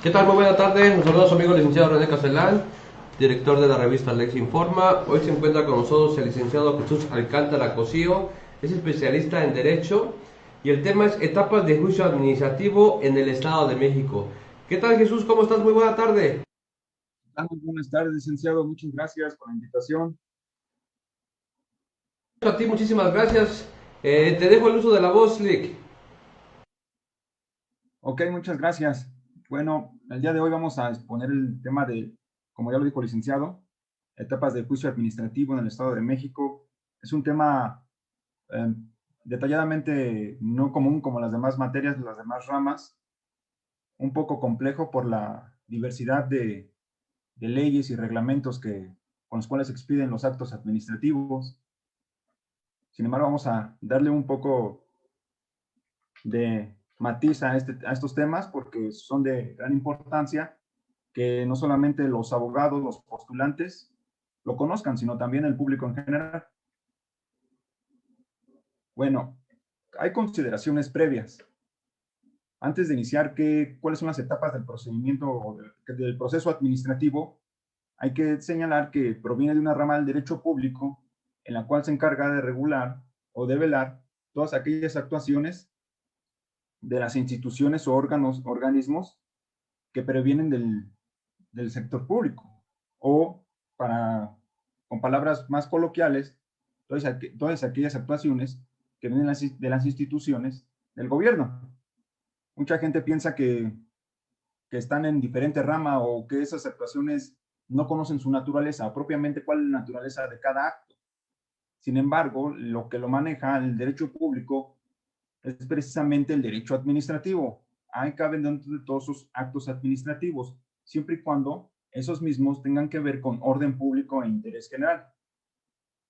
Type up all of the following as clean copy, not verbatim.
¿Qué tal? Muy buena tarde. Nos saluda su amigo licenciado René Castellán, director de la revista Lex Informa. Hoy se encuentra con nosotros el licenciado Jesús Alcántara Cosío, es especialista en Derecho y el tema es etapas de juicio administrativo en el Estado de México. ¿Qué tal, Jesús? ¿Cómo estás? Muy buena tarde. Muy buenas tardes, licenciado. Muchas gracias por la invitación. A ti muchísimas gracias. Te dejo el uso de la voz, Lick. Ok, muchas gracias. Bueno, el día de hoy vamos a exponer el tema de, como ya lo dijo el licenciado, etapas del juicio administrativo en el Estado de México. Es un tema eh, detalladamente no común como las demás materias, las demás ramas, un poco complejo por la diversidad de leyes y reglamentos con los cuales se expiden los actos administrativos. Sin embargo, vamos a darle un poco de matiz a estos temas porque son de gran importancia que no solamente los abogados, los postulantes lo conozcan, sino también el público en general. Bueno, hay consideraciones previas. Antes de iniciar, ¿cuáles son las etapas del procedimiento o del proceso administrativo? Hay que señalar que proviene de una rama del derecho público en la cual se encarga de regular o de velar todas aquellas actuaciones de las instituciones o organismos que previenen del sector público. O, con palabras más coloquiales, todas aquellas actuaciones que vienen de las instituciones del gobierno. Mucha gente piensa que están en diferente rama o que esas actuaciones no conocen su naturaleza, o propiamente cuál es la naturaleza de cada acto. Sin embargo, lo que lo maneja el derecho público es precisamente el derecho administrativo. Ahí caben dentro de todos sus actos administrativos, siempre y cuando esos mismos tengan que ver con orden público e interés general.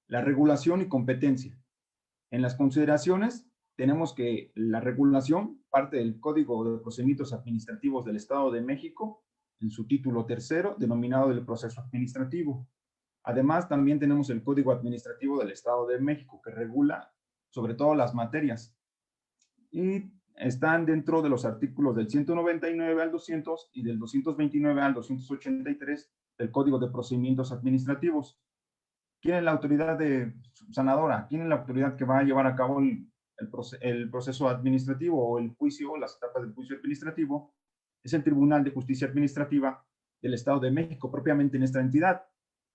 La regulación y competencia. En las consideraciones tenemos que la regulación parte del Código de Procedimientos Administrativos del Estado de México, en su título tercero, denominado del proceso administrativo. Además, también tenemos el Código Administrativo del Estado de México, que regula sobre todo las materias y están dentro de los artículos del 199 al 200 y del 229 al 283 del Código de Procedimientos Administrativos. ¿Quién es la autoridad sanadora? ¿Quién es la autoridad que va a llevar a cabo el proceso administrativo o el juicio, las etapas del juicio administrativo? Es el Tribunal de Justicia Administrativa del Estado de México, propiamente en esta entidad.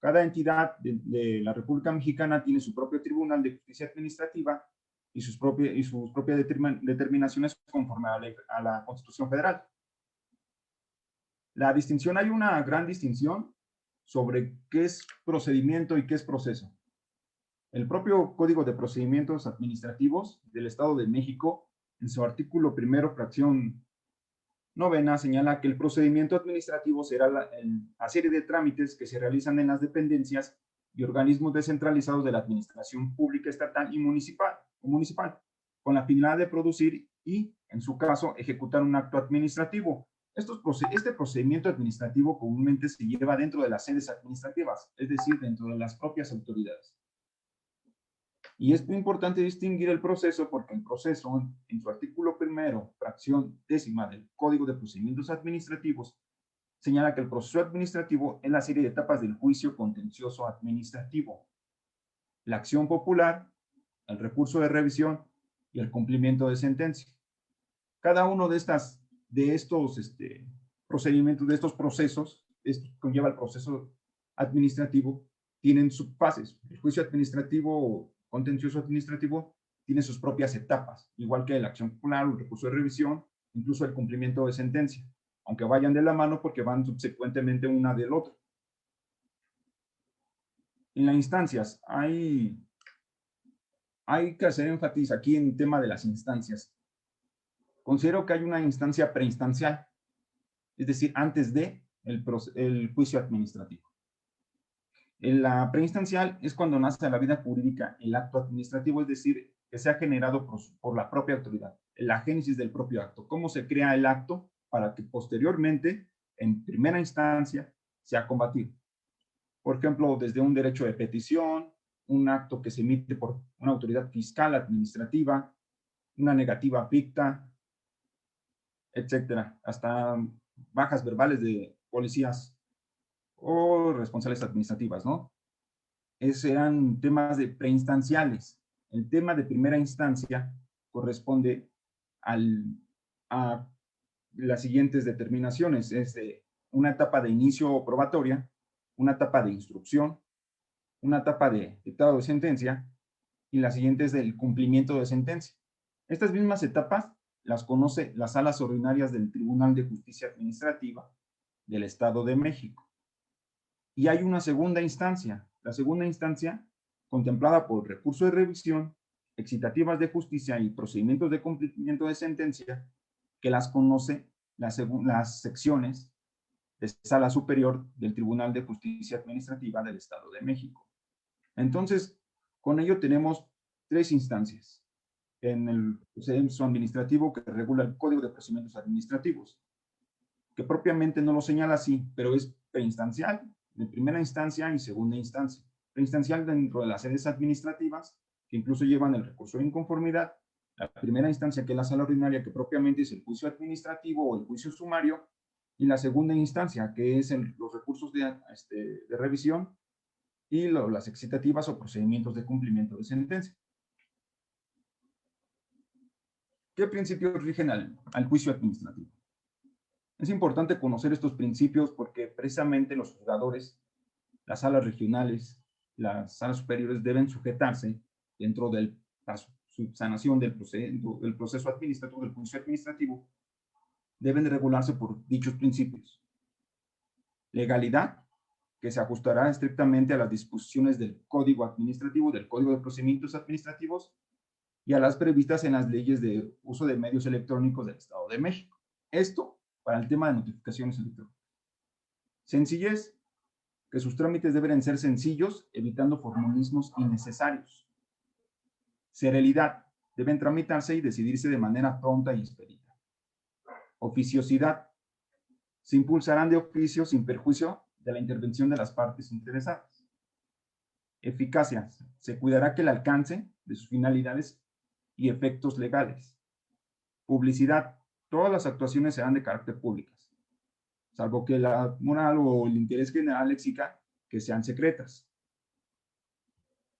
Cada entidad de la República Mexicana tiene su propio Tribunal de Justicia Administrativa y sus propias determinaciones conforme a la Constitución Federal. La distinción, hay una gran distinción sobre qué es procedimiento y qué es proceso. El propio Código de Procedimientos Administrativos del Estado de México, en su artículo primero, fracción novena, señala que el procedimiento administrativo será la serie de trámites que se realizan en las dependencias y organismos descentralizados de la administración pública estatal y municipal, con la finalidad de producir y, en su caso, ejecutar un acto administrativo. Este procedimiento administrativo comúnmente se lleva dentro de las sedes administrativas, es decir, dentro de las propias autoridades. Y es muy importante distinguir el proceso porque el proceso, en su artículo primero, fracción décima del Código de Procedimientos Administrativos, señala que el proceso administrativo es la serie de etapas del juicio contencioso administrativo, la acción popular, el recurso de revisión y el cumplimiento de sentencia. Cada uno de estos procedimientos, de estos procesos, esto conlleva el proceso administrativo, tienen subfases. El juicio administrativo, contencioso administrativo, tiene sus propias etapas, igual que la acción popular, el recurso de revisión, incluso el cumplimiento de sentencia, aunque vayan de la mano porque van subsecuentemente una del otro. En las instancias, hay que hacer énfasis aquí en el tema de las instancias. Considero que hay una instancia preinstancial, es decir, antes de el juicio administrativo. En la preinstancial es cuando nace a la vida jurídica el acto administrativo, es decir, que se ha generado por la propia autoridad, la génesis del propio acto, cómo se crea el acto para que posteriormente, en primera instancia, sea combatido. Por ejemplo, desde un derecho de petición, un acto que se emite por una autoridad fiscal administrativa, una negativa ficta, etcétera, hasta bajas verbales de policías o responsables administrativas, ¿no? Esos eran temas de preinstanciales. El tema de primera instancia corresponde a las siguientes determinaciones. Es de una etapa de inicio probatoria, una etapa de instrucción, una etapa de dictado de sentencia y la siguiente es del cumplimiento de sentencia. Estas mismas etapas las conoce las salas ordinarias del Tribunal de Justicia Administrativa del Estado de México. Y hay una segunda instancia. La segunda instancia, contemplada por recurso de revisión, excitativas de justicia y procedimientos de cumplimiento de sentencia, que las conoce las secciones de Sala Superior del Tribunal de Justicia Administrativa del Estado de México. Entonces, con ello tenemos tres instancias en el proceso administrativo que regula el Código de Procedimientos Administrativos, que propiamente no lo señala así, pero es preinstancial, de primera instancia y segunda instancia. Preinstancial dentro de las sedes administrativas, que incluso llevan el recurso de inconformidad. La primera instancia, que es la sala ordinaria, que propiamente es el juicio administrativo o el juicio sumario. Y la segunda instancia, que es los recursos de revisión y las excitativas o procedimientos de cumplimiento de sentencia. ¿Qué principios rigen al juicio administrativo? Es importante conocer estos principios porque precisamente los juzgadores, las salas regionales, las salas superiores deben sujetarse dentro de la subsanación del proceso administrativo, del juicio administrativo, deben de regularse por dichos principios. Legalidad, que se ajustará estrictamente a las disposiciones del Código Administrativo, del Código de Procedimientos Administrativos y a las previstas en las leyes de uso de medios electrónicos del Estado de México. Esto para el tema de notificaciones electrónicas. Sencillez, que sus trámites deben ser sencillos, evitando formalismos innecesarios. Celeridad, deben tramitarse y decidirse de manera pronta y expedita. Oficiosidad, se impulsarán de oficio sin perjuicio de la intervención de las partes interesadas. Eficacia, se cuidará que el alcance de sus finalidades y efectos legales. Publicidad, todas las actuaciones serán de carácter públicas, salvo que la moral o el interés general exija que sean secretas.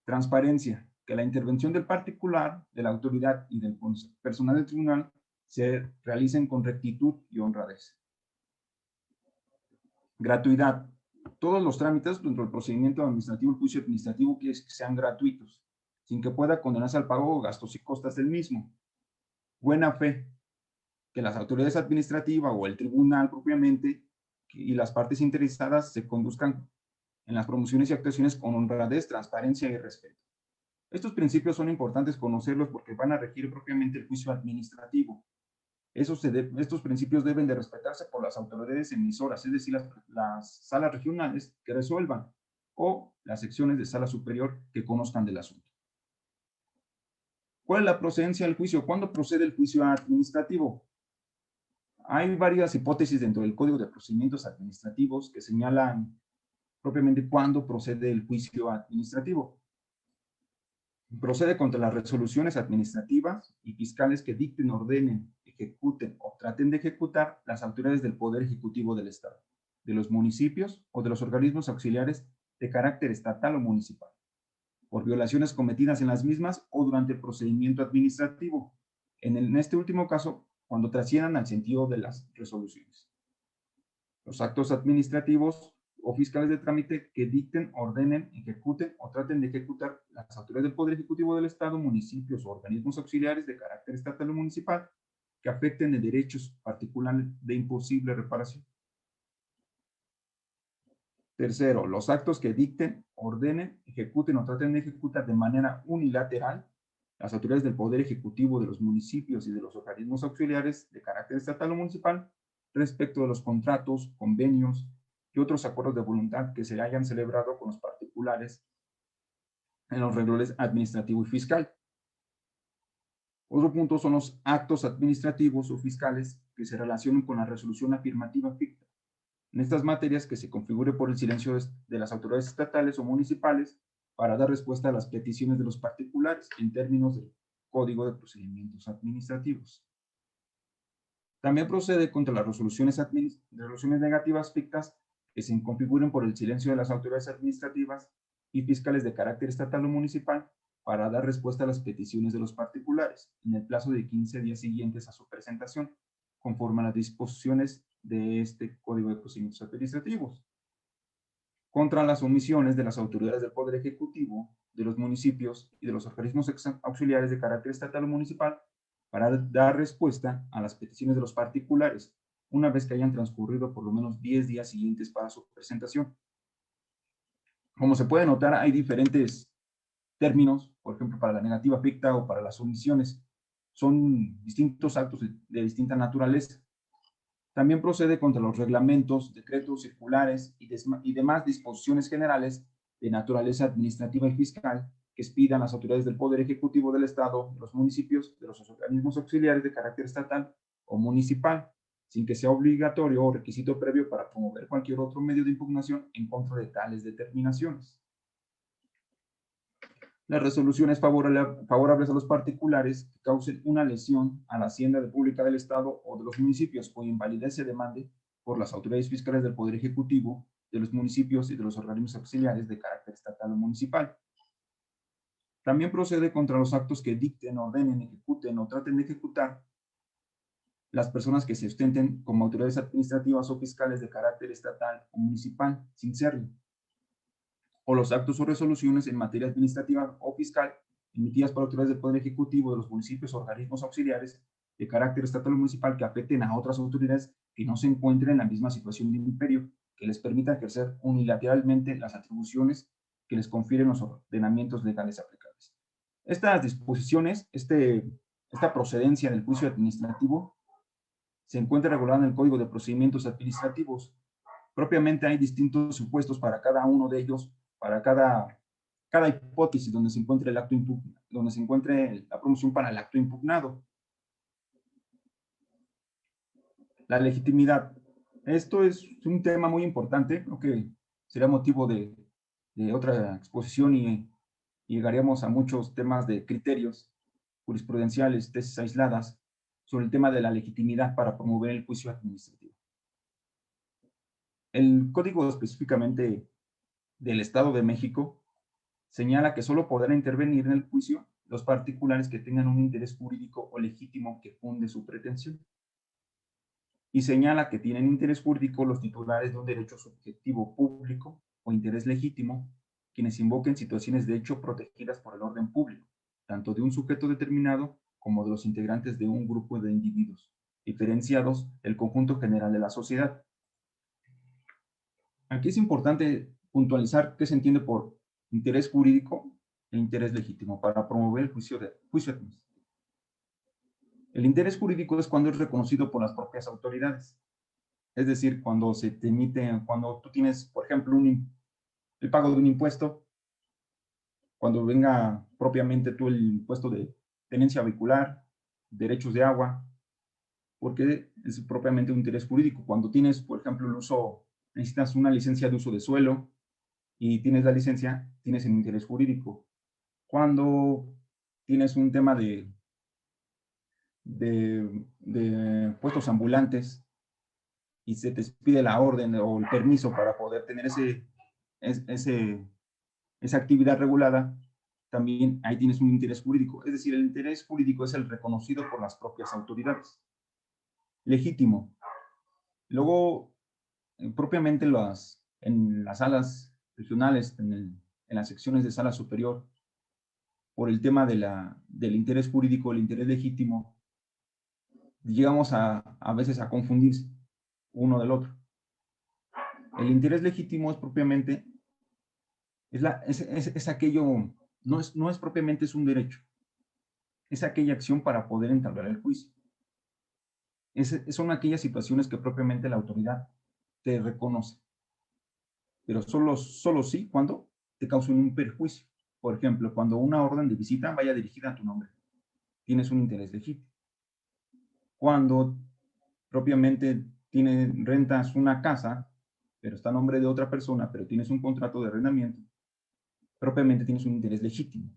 Transparencia, que la intervención del particular, de la autoridad y del personal del tribunal se realicen con rectitud y honradez. Gratuidad, todos los trámites dentro del procedimiento administrativo, el juicio administrativo, que sean gratuitos, sin que pueda condenarse al pago de gastos y costas del mismo. Buena fe, que las autoridades administrativas o el tribunal propiamente y las partes interesadas se conduzcan en las promociones y actuaciones con honradez, transparencia y respeto. Estos principios son importantes conocerlos porque van a regir propiamente el juicio administrativo. Estos principios deben de respetarse por las autoridades emisoras, es decir, las salas regionales que resuelvan o las secciones de sala superior que conozcan del asunto. ¿Cuál es la procedencia del juicio? ¿Cuándo procede el juicio administrativo? Hay varias hipótesis dentro del Código de Procedimientos Administrativos que señalan propiamente cuándo procede el juicio administrativo. Procede contra las resoluciones administrativas y fiscales que dicten, ordenen, ejecuten o traten de ejecutar las autoridades del Poder Ejecutivo del Estado, de los municipios o de los organismos auxiliares de carácter estatal o municipal, por violaciones cometidas en las mismas o durante el procedimiento administrativo. En este último caso, cuando trasciendan al sentido de las resoluciones. Los actos administrativos o fiscales de trámite que dicten, ordenen, ejecuten o traten de ejecutar las autoridades del Poder Ejecutivo del Estado, municipios o organismos auxiliares de carácter estatal o municipal que afecten de derechos particulares de imposible reparación. Tercero, los actos que dicten, ordenen, ejecuten o traten de ejecutar de manera unilateral las autoridades del Poder Ejecutivo de los municipios y de los organismos auxiliares de carácter estatal o municipal respecto de los contratos, convenios y otros acuerdos de voluntad que se hayan celebrado con los particulares en los renglones administrativo y fiscal. Otro punto son los actos administrativos o fiscales que se relacionan con la resolución afirmativa ficta. En estas materias que se configure por el silencio de las autoridades estatales o municipales para dar respuesta a las peticiones de los particulares en términos del Código de Procedimientos Administrativos. También procede contra las resoluciones negativas fictas que se configuren por el silencio de las autoridades administrativas y fiscales de carácter estatal o municipal para dar respuesta a las peticiones de los particulares en el plazo de 15 días siguientes a su presentación, conforme a las disposiciones de este Código de Procedimientos Administrativos. Contra las omisiones de las autoridades del Poder Ejecutivo, de los municipios y de los organismos auxiliares de carácter estatal o municipal para dar respuesta a las peticiones de los particulares, una vez que hayan transcurrido por lo menos 10 días siguientes para su presentación. Como se puede notar, hay diferentes términos, por ejemplo, para la negativa ficta o para las omisiones. Son distintos actos de distinta naturaleza. También procede contra los reglamentos, decretos, circulares y demás disposiciones generales de naturaleza administrativa y fiscal que expidan las autoridades del Poder Ejecutivo del Estado, de los municipios, de los organismos auxiliares de carácter estatal o municipal, sin que sea obligatorio o requisito previo para promover cualquier otro medio de impugnación en contra de tales determinaciones. Las resoluciones favorables a los particulares que causen una lesión a la hacienda pública del Estado o de los municipios cuya invalidez se demande por las autoridades fiscales del Poder Ejecutivo, de los municipios y de los organismos auxiliares de carácter estatal o municipal. También procede contra los actos que dicten, ordenen, ejecuten o traten de ejecutar las personas que se ostenten como autoridades administrativas o fiscales de carácter estatal o municipal, sin serlo, o los actos o resoluciones en materia administrativa o fiscal emitidas por autoridades del Poder Ejecutivo de los municipios o organismos auxiliares de carácter estatal o municipal que afecten a otras autoridades que no se encuentren en la misma situación de imperio, que les permita ejercer unilateralmente las atribuciones que les confieren los ordenamientos legales aplicables. Estas disposiciones, esta procedencia del juicio administrativo se encuentra regulada en el Código de Procedimientos Administrativos. Propiamente hay distintos supuestos para cada uno de ellos, para cada hipótesis donde se encuentre el acto impugnado, donde se encuentre la promoción para el acto impugnado. La legitimidad. Esto es un tema muy importante, creo que sería motivo de otra exposición y llegaríamos a muchos temas de criterios jurisprudenciales, tesis aisladas, sobre el tema de la legitimidad para promover el juicio administrativo. El código específicamente del Estado de México señala que solo podrán intervenir en el juicio los particulares que tengan un interés jurídico o legítimo que funde su pretensión. Y señala que tienen interés jurídico los titulares de un derecho subjetivo público o interés legítimo, quienes invoquen situaciones de hecho protegidas por el orden público, tanto de un sujeto determinado como de los integrantes de un grupo de individuos, diferenciados del conjunto general de la sociedad. Aquí es importante puntualizar qué se entiende por interés jurídico e interés legítimo para promover el juicio administrativo. El interés jurídico es cuando es reconocido por las propias autoridades. Es decir, cuando se te emite, cuando tú tienes, por ejemplo, el pago de un impuesto, cuando venga propiamente tú el impuesto de tenencia vehicular, derechos de agua, porque es propiamente un interés jurídico. Cuando tienes, por ejemplo, necesitas una licencia de uso de suelo y tienes la licencia, tienes el interés jurídico. Cuando tienes un tema de puestos ambulantes y se te pide la orden o el permiso para poder tener esa actividad regulada, también ahí tienes un interés jurídico. Es decir, el interés jurídico es el reconocido por las propias autoridades. Legítimo. Luego, propiamente en las salas regionales, en las secciones de sala superior, por el tema del interés jurídico, el interés legítimo, llegamos a veces a confundirse uno del otro. El interés legítimo es propiamente, es aquello, no es propiamente es un derecho, es aquella acción para poder entablar el juicio. Son aquellas situaciones que propiamente la autoridad te reconoce, pero solo sí cuando te causa un perjuicio. Por ejemplo, cuando una orden de visita vaya dirigida a tu nombre, tienes un interés legítimo. Cuando propiamente rentas una casa, pero está a nombre de otra persona, pero tienes un contrato de arrendamiento, propiamente tienes un interés legítimo.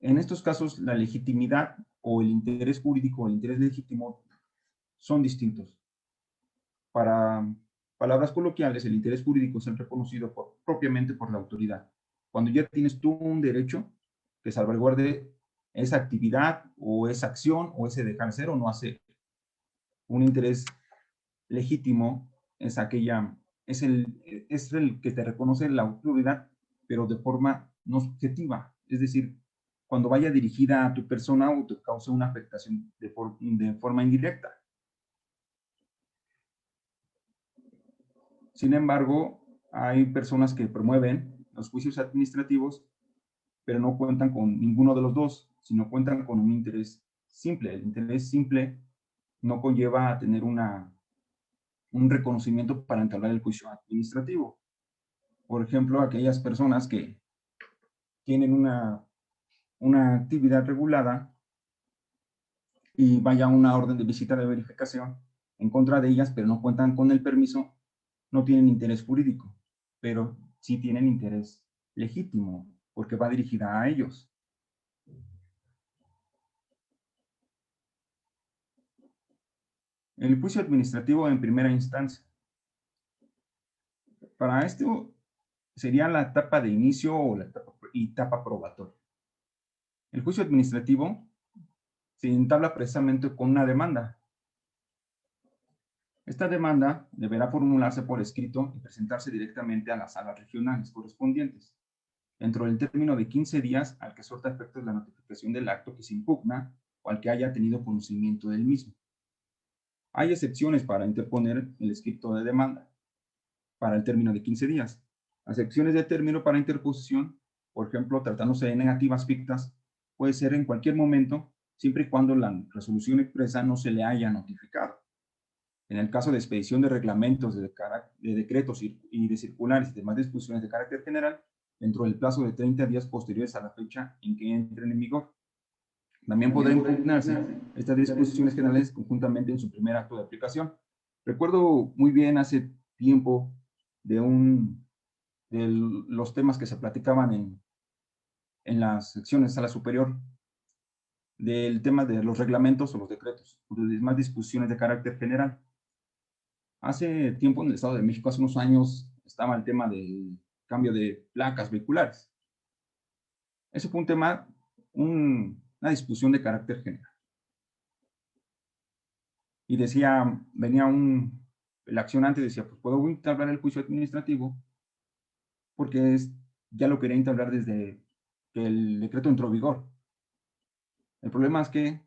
En estos casos, la legitimidad o el interés jurídico o el interés legítimo son distintos. Para palabras coloquiales, el interés jurídico es el reconocido propiamente por la autoridad. Cuando ya tienes tú un derecho que salvaguarde esa actividad o esa acción o ese dejar hacer o no hacer. Un interés legítimo es es el que te reconoce la autoridad, pero de forma no subjetiva. Es decir, cuando vaya dirigida a tu persona o te cause una afectación de forma indirecta. Sin embargo, hay personas que promueven los juicios administrativos, pero no cuentan con ninguno de los dos, sino cuentan con un interés simple. El interés simple no conlleva a tener un reconocimiento para entablar el juicio administrativo. Por ejemplo, aquellas personas que tienen una actividad regulada y vaya una orden de visita de verificación en contra de ellas, pero no cuentan con el permiso, no tienen interés jurídico, pero sí tienen interés legítimo, porque va dirigida a ellos. El juicio administrativo en primera instancia. Para esto sería la etapa de inicio o la etapa probatoria. El juicio administrativo se entabla precisamente con una demanda. Esta demanda deberá formularse por escrito y presentarse directamente a las salas regionales correspondientes, dentro del término de 15 días al que surta efectos la notificación del acto que se impugna o al que haya tenido conocimiento del mismo. Hay excepciones para interponer el escrito de demanda para el término de 15 días. Acepciones de término para interposición, por ejemplo, tratándose de negativas fictas, puede ser en cualquier momento, siempre y cuando la resolución expresa no se le haya notificado. En el caso de expedición de reglamentos, de decretos y de circulares y demás disposiciones de carácter general, dentro del plazo de 30 días posteriores a la fecha en que entren en vigor. También podrá impugnarse estas disposiciones generales conjuntamente en su primer acto de aplicación. Recuerdo muy bien hace tiempo de los temas que se platicaban en las secciones de sala superior, del tema de los reglamentos o los decretos, o de demás disposiciones de carácter general. Hace tiempo en el Estado de México, hace unos años, estaba el tema del cambio de placas vehiculares. Ese fue un tema, una discusión de carácter general. Y venía el accionante decía, pues puedo entablar el juicio administrativo porque ya lo quería entablar desde que el decreto entró en vigor. El problema es que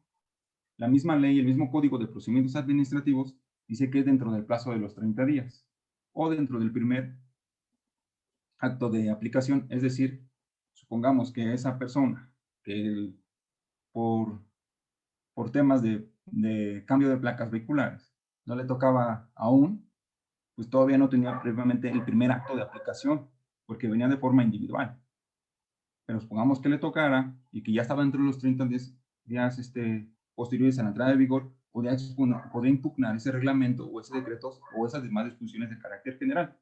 la misma ley, el mismo Código de Procedimientos Administrativos, dice que es dentro del plazo de los 30 días o dentro del primer acto de aplicación. Es decir, supongamos que esa persona que por temas de cambio de placas vehiculares no le tocaba aún, pues todavía no tenía previamente el primer acto de aplicación, porque venía de forma individual. Pero supongamos que le tocara y que ya estaba dentro de los 30 días posteriores a la entrada de vigor, podría impugnar ese reglamento o ese decreto o esas demás disposiciones de carácter general.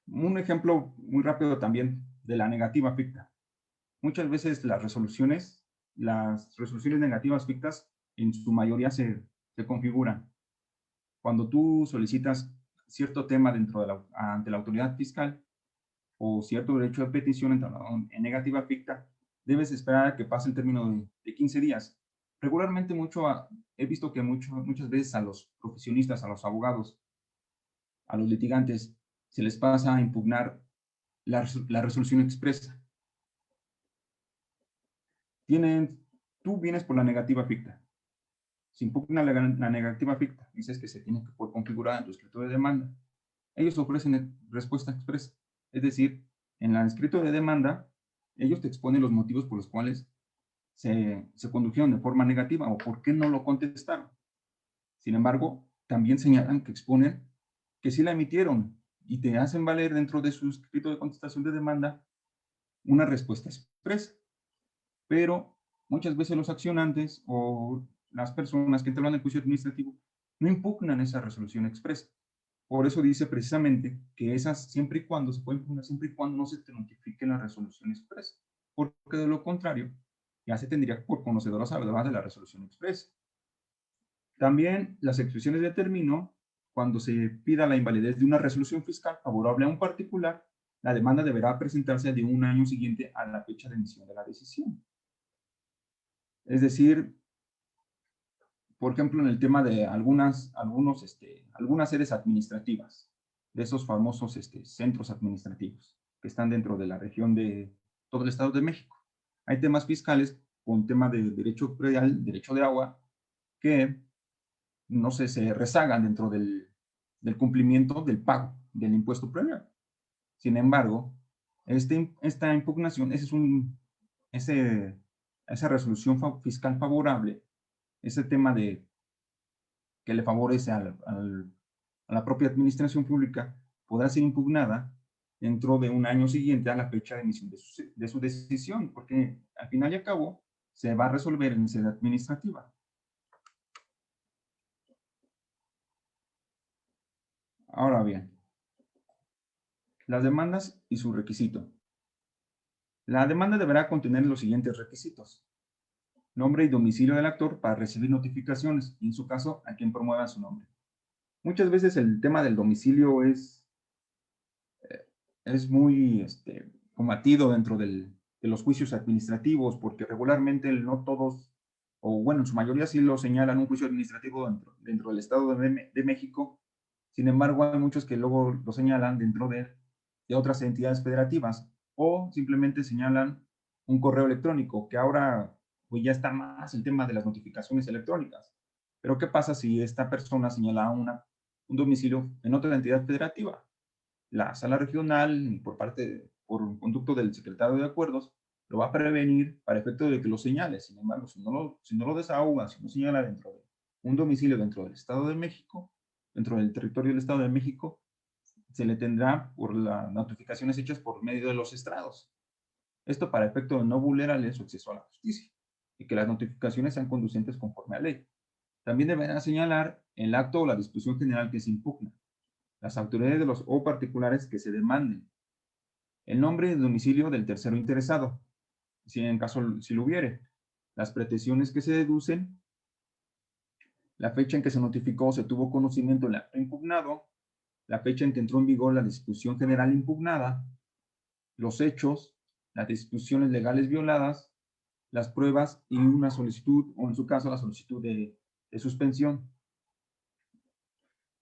Un ejemplo muy rápido también de la negativa ficta. Muchas veces las resoluciones negativas fictas en su mayoría se configuran. Cuando tú solicitas cierto tema ante la autoridad fiscal o cierto derecho de petición en negativa ficta, debes esperar a que pase el término de 15 días. Regularmente he visto que muchas veces a los profesionistas, a los abogados, a los litigantes, se les pasa a impugnar la resolución expresa. Tú vienes por la negativa ficta. Se impugna la negativa ficta. Dices que se tiene que poder configurar en tu escrito de demanda. Ellos ofrecen respuesta expresa. Es decir, en el escrito de demanda, ellos te exponen los motivos por los cuales se condujeron de forma negativa o por qué no lo contestaron. Sin embargo, también señalan que exponen que sí la emitieron y te hacen valer dentro de su escrito de contestación de demanda una respuesta expresa. Pero muchas veces los accionantes o las personas que entran en el juicio administrativo no impugnan esa resolución expresa. Por eso dice precisamente que esas siempre y cuando se pueden impugnar, siempre y cuando no se te notifique la resolución expresa. Porque de lo contrario, ya se tendría por conocedor o sabedor de la resolución expresa. También las expresiones de término, cuando se pida la invalidez de una resolución fiscal favorable a un particular, la demanda deberá presentarse de un año siguiente a la fecha de emisión de la decisión. Es decir, por ejemplo, en el tema de algunas sedes administrativas, de esos famosos centros administrativos que están dentro de la región de todo el Estado de México. Hay temas fiscales con tema de derecho predial, derecho de agua, que no sé, se rezagan dentro del cumplimiento del pago del impuesto predial. Sin embargo, esta impugnación, esa resolución fiscal favorable, ese tema de que le favorece a la propia administración pública, podrá ser impugnada dentro de un año siguiente a la fecha de emisión de su decisión, porque al final y al cabo se va a resolver en sede administrativa. Ahora bien, las demandas y su requisito. La demanda deberá contener los siguientes requisitos: nombre y domicilio del actor para recibir notificaciones y, en su caso, a quien promueva su nombre. Muchas veces el tema del domicilio es muy combatido dentro de los juicios administrativos, porque regularmente no todos, o bueno, en su mayoría sí lo señalan un juicio administrativo dentro del Estado de México. Sin embargo, hay muchos que luego lo señalan dentro de otras entidades federativas, o simplemente señalan un correo electrónico, que ahora pues ya está más el tema de las notificaciones electrónicas. Pero ¿qué pasa si esta persona señala un domicilio en otra entidad federativa? La sala regional, por un conducto del secretario de acuerdos, lo va a prevenir para efecto de que lo señale. Sin embargo, si no lo desahoga, si no señala dentro de un domicilio dentro del Estado de México, dentro del territorio del Estado de México, se le tendrá por las notificaciones hechas por medio de los estrados. Esto para efecto de no vulnerarle su acceso a la justicia y que las notificaciones sean conducentes conforme a ley. También deberá señalar el acto o la disposición general que se impugna, las autoridades de los o particulares que se demanden, el nombre y domicilio del tercero interesado, si lo hubiere, las pretensiones que se deducen, la fecha en que se notificó o se tuvo conocimiento del acto impugnado, la fecha en que entró en vigor la disposición general impugnada, los hechos, las disposiciones legales violadas, las pruebas y una solicitud, o en su caso la solicitud de suspensión.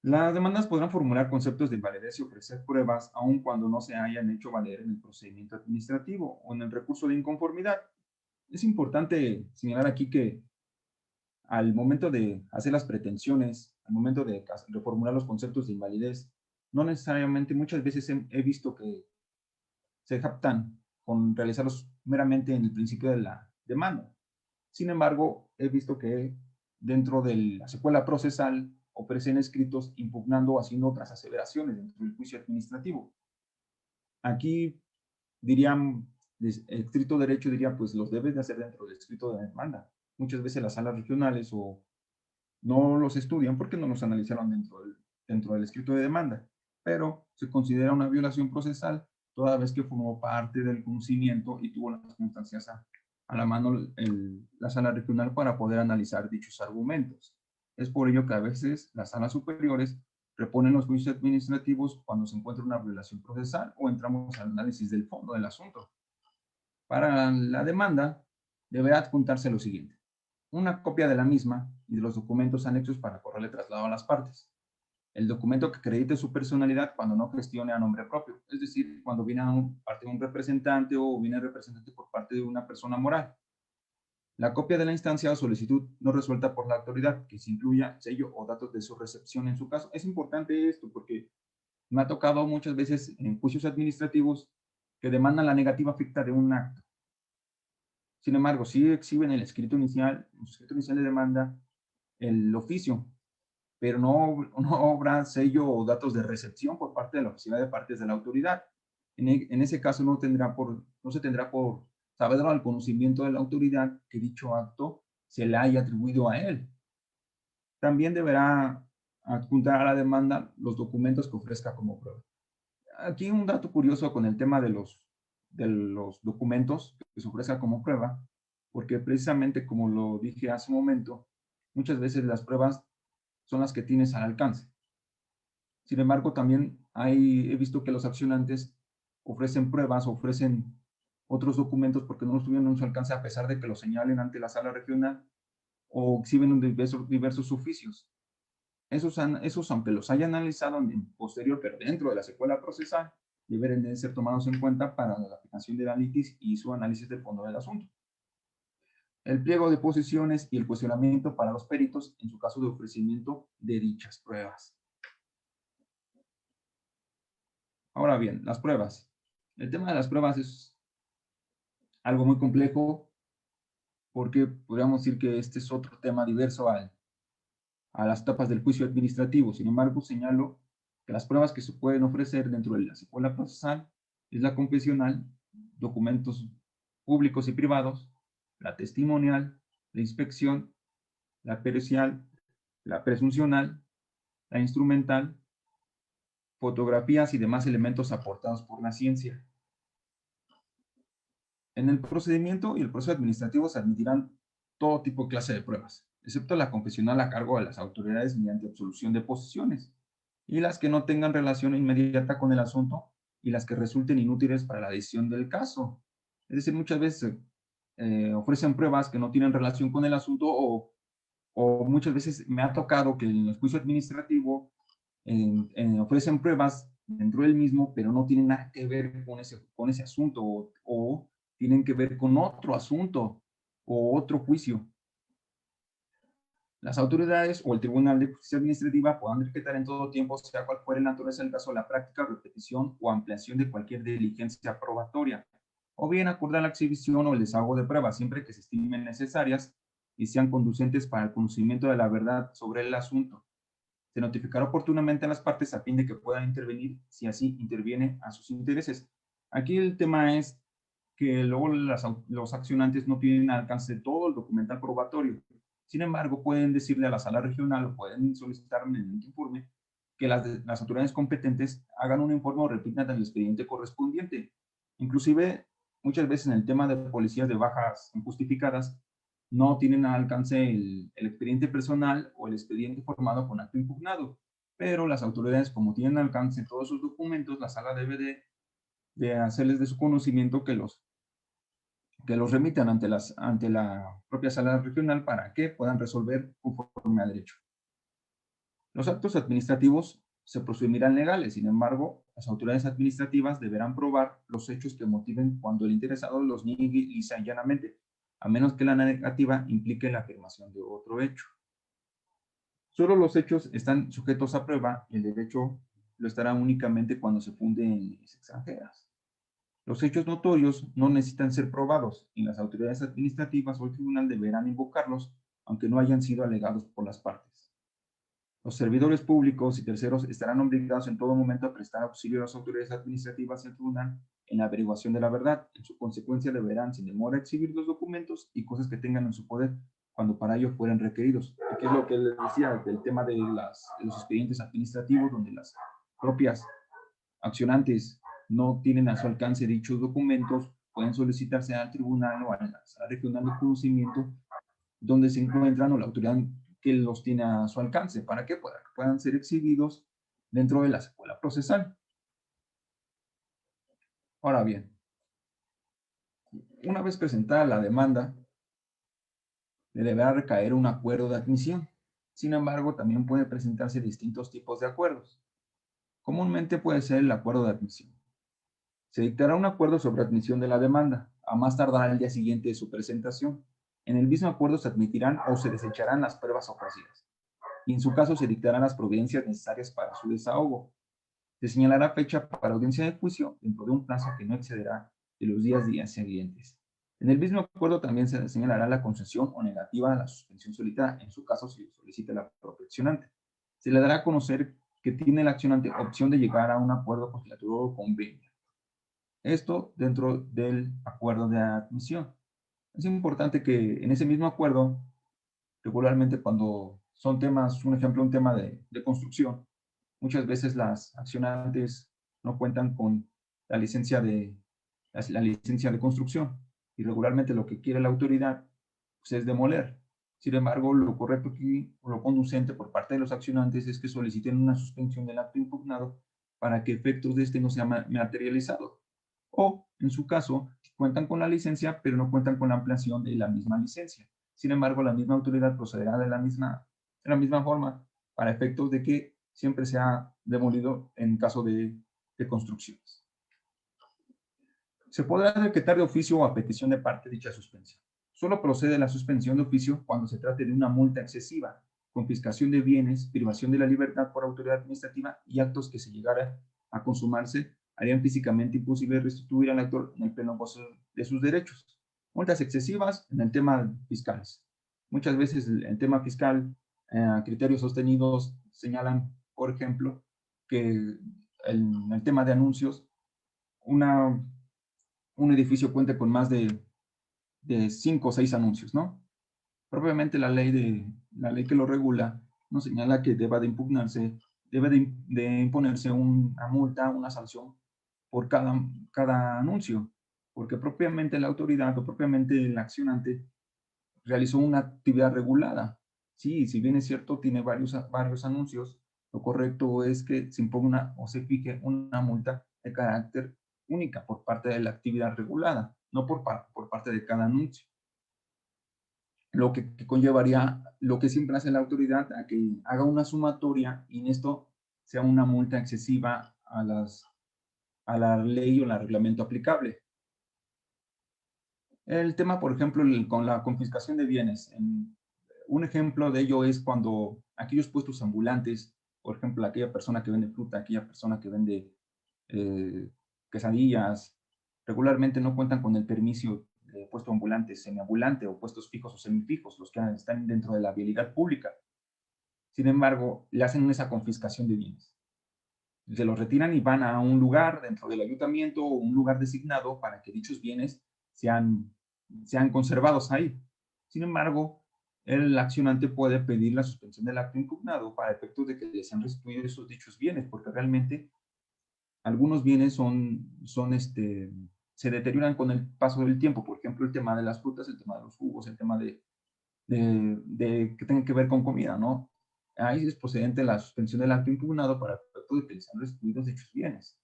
Las demandas podrán formular conceptos de invalidez y ofrecer pruebas aun cuando no se hayan hecho valer en el procedimiento administrativo o en el recurso de inconformidad. Es importante señalar aquí que al momento de hacer las pretensiones, al momento de reformular los conceptos de invalidez, no necesariamente, muchas veces he visto que se jactan con realizarlos meramente en el principio de la demanda. Sin embargo, he visto que dentro de la secuela procesal ofrecen escritos impugnando o haciendo otras aseveraciones dentro del juicio administrativo. Aquí dirían, el estricto derecho diría, pues los debes de hacer dentro del escrito de demanda. Muchas veces las salas regionales o no los estudian porque no los analizaron dentro del escrito de demanda, pero se considera una violación procesal toda vez que formó parte del conocimiento y tuvo las circunstancias a la mano la sala regional para poder analizar dichos argumentos. Es por ello que a veces las salas superiores reponen los juicios administrativos cuando se encuentra una violación procesal o entramos al análisis del fondo del asunto. Para la demanda, deberá adjuntarse lo siguiente: una copia de la misma y de los documentos anexos para correrle traslado a las partes. El documento que acredite su personalidad cuando no gestione a nombre propio, es decir, cuando viene parte de un representante o viene representante por parte de una persona moral. La copia de la instancia o solicitud no resuelta por la autoridad, que se incluya sello o datos de su recepción en su caso. Es importante esto porque me ha tocado muchas veces en juicios administrativos que demandan la negativa ficta de un acto. Sin embargo, sí exhiben el escrito inicial de demanda, el oficio, pero no habrá sello o datos de recepción por parte de la oficina de partes de la autoridad. En ese caso no se tendrá por saber al conocimiento de la autoridad que dicho acto se le haya atribuido a él. También deberá adjuntar a la demanda los documentos que ofrezca como prueba. Aquí un dato curioso con el tema de los documentos que se ofrezca como prueba, porque precisamente como lo dije hace un momento, muchas veces las pruebas son las que tienes al alcance. Sin embargo, también he visto que los accionantes ofrecen pruebas, ofrecen otros documentos porque no los tuvieron en su alcance a pesar de que los señalen ante la sala regional o exhiben diversos oficios. Esos, aunque los haya analizado en posterior, pero dentro de la secuela procesal, deberán de ser tomados en cuenta para la aplicación de la litis y su análisis del fondo del asunto. El pliego de posiciones y el cuestionamiento para los peritos en su caso de ofrecimiento de dichas pruebas. Ahora bien, las pruebas. El tema de las pruebas es algo muy complejo porque podríamos decir que este es otro tema diverso a las etapas del juicio administrativo. Sin embargo, señalo que las pruebas que se pueden ofrecer dentro de la secuela procesal es la confesional, documentos públicos y privados, la testimonial, la inspección, la pericial, la presuncional, la instrumental, fotografías y demás elementos aportados por la ciencia. En el procedimiento y el proceso administrativo se admitirán todo tipo de clase de pruebas, excepto la confesional a cargo de las autoridades mediante absolución de posiciones, y las que no tengan relación inmediata con el asunto y las que resulten inútiles para la decisión del caso. Es decir, muchas veces ofrecen pruebas que no tienen relación con el asunto o muchas veces me ha tocado que en el juicio administrativo ofrecen pruebas dentro del mismo, pero no tienen nada que ver con ese asunto o tienen que ver con otro asunto o otro juicio. Las autoridades o el Tribunal de Justicia Administrativa podrán decretar en todo tiempo, sea cual fuere la naturaleza del caso, la práctica, repetición o ampliación de cualquier diligencia probatoria, o bien acordar la exhibición o el desahogo de pruebas, siempre que se estimen necesarias y sean conducentes para el conocimiento de la verdad sobre el asunto. Se notificará oportunamente a las partes a fin de que puedan intervenir si así interviene a sus intereses. Aquí el tema es que luego los accionantes no tienen al alcance todo el documental probatorio. Sin embargo, pueden decirle a la sala regional o pueden solicitar en el informe que las autoridades competentes hagan un informe o repitan el expediente correspondiente. Inclusive, muchas veces en el tema de policías de bajas injustificadas, no tienen al alcance el expediente personal o el expediente formado con acto impugnado. Pero las autoridades, como tienen al alcance todos sus documentos, la sala debe de hacerles de su conocimiento que los remitan ante la propia sala regional para que puedan resolver conforme a derecho. Los actos administrativos se presumirán legales, sin embargo, las autoridades administrativas deberán probar los hechos que motiven cuando el interesado los niegue lisa y llanamente, a menos que la negativa implique la afirmación de otro hecho. Solo los hechos están sujetos a prueba y el derecho lo estará únicamente cuando se funde en leyes extranjeras. Los hechos notorios no necesitan ser probados y las autoridades administrativas o el tribunal deberán invocarlos, aunque no hayan sido alegados por las partes. Los servidores públicos y terceros estarán obligados en todo momento a prestar auxilio a las autoridades administrativas y al tribunal en la averiguación de la verdad. En su consecuencia, deberán sin demora exhibir los documentos y cosas que tengan en su poder cuando para ello fueran requeridos. Que es lo que les decía del tema de los expedientes administrativos, donde las propias accionantes no tienen a su alcance dichos documentos, pueden solicitarse al tribunal o a la sala regional de conocimiento donde se encuentran o la autoridad que los tiene a su alcance. ¿Para qué? Para que puedan ser exhibidos dentro de la secuela procesal. Ahora bien, una vez presentada la demanda, le deberá recaer un acuerdo de admisión. Sin embargo, también pueden presentarse distintos tipos de acuerdos. Comúnmente puede ser el acuerdo de admisión. Se dictará un acuerdo sobre admisión de la demanda, a más tardar el día siguiente de su presentación. En el mismo acuerdo se admitirán o se desecharán las pruebas ofrecidas, y en su caso se dictarán las providencias necesarias para su desahogo. Se señalará fecha para audiencia de juicio dentro de un plazo que no excederá de los días siguientes. En el mismo acuerdo también se señalará la concesión o negativa a la suspensión solicitada, en su caso si solicita la propia accionante. Se le dará a conocer que tiene el accionante opción de llegar a un acuerdo conciliatorio o convenio. Esto dentro del acuerdo de admisión. Es importante que en ese mismo acuerdo, regularmente cuando son temas, un ejemplo, un tema de construcción, muchas veces las accionantes no cuentan con la licencia de construcción y regularmente lo que quiere la autoridad pues, es demoler. Sin embargo, lo correcto aquí, o lo conducente por parte de los accionantes es que soliciten una suspensión del acto impugnado para que efectos de este no sea materializado. O, en su caso, cuentan con la licencia, pero no cuentan con la ampliación de la misma licencia. Sin embargo, la misma autoridad procederá de la misma forma para efectos de que siempre sea demolido en caso de construcciones. Se podrá decretar de oficio o a petición de parte dicha suspensión. Solo procede la suspensión de oficio cuando se trate de una multa excesiva, confiscación de bienes, privación de la libertad por autoridad administrativa y actos que, si llegara a consumarse, harían físicamente imposible restituir al actor en el pleno gozo de sus derechos. Multas excesivas en el tema fiscales. Muchas veces el tema fiscal, criterios sostenidos señalan, por ejemplo, que el tema de anuncios, un edificio cuente con más de 5 o 6 anuncios, ¿no? Propiamente la ley que lo regula nos señala que debe de imponerse una multa, una sanción por cada anuncio, porque propiamente la autoridad o propiamente el accionante realizó una actividad regulada. Sí, si bien es cierto, tiene varios anuncios, lo correcto es que se imponga o se fije una multa de carácter única por parte de la actividad regulada, no por parte de cada anuncio. Lo que conllevaría lo que siempre hace la autoridad a que haga una sumatoria y en esto sea una multa excesiva a la ley o al reglamento aplicable. El tema, por ejemplo, con la confiscación de bienes. Un ejemplo de ello es cuando aquellos puestos ambulantes, por ejemplo, aquella persona que vende fruta, aquella persona que vende quesadillas, regularmente no cuentan con el permiso de puesto ambulante, semiambulante o puestos fijos o semifijos, los que están dentro de la vialidad pública. Sin embargo, le hacen esa confiscación de bienes. Se los retiran y van a un lugar dentro del ayuntamiento o un lugar designado para que dichos bienes sean conservados ahí. Sin embargo, el accionante puede pedir la suspensión del acto impugnado para efectos de que les sean restituidos esos dichos bienes, porque realmente algunos bienes se deterioran con el paso del tiempo. Por ejemplo, el tema de las frutas, el tema de los jugos, el tema de que tenga que ver con comida, ¿no? Ahí es procedente la suspensión del acto impugnado para efecto de que les sean restituidos dichos bienes.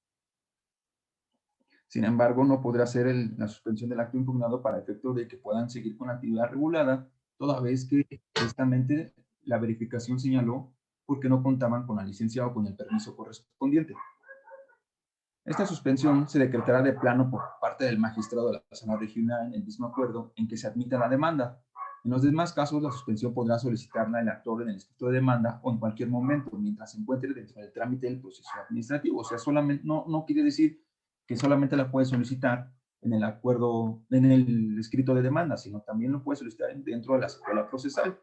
Sin embargo, no podrá ser la suspensión del acto impugnado para efecto de que puedan seguir con la actividad regulada, toda vez que justamente la verificación señaló porque no contaban con la licencia o con el permiso correspondiente. Esta suspensión se decretará de plano por parte del magistrado de la sala regional en el mismo acuerdo en que se admita la demanda. En los demás casos, la suspensión podrá solicitarla el actor en el escrito de demanda o en cualquier momento, mientras se encuentre dentro del trámite del proceso administrativo. O sea, solamente, no quiere decir que solamente la puede solicitar en el acuerdo, en el escrito de demanda, sino también lo puede solicitar dentro de la secuela procesal.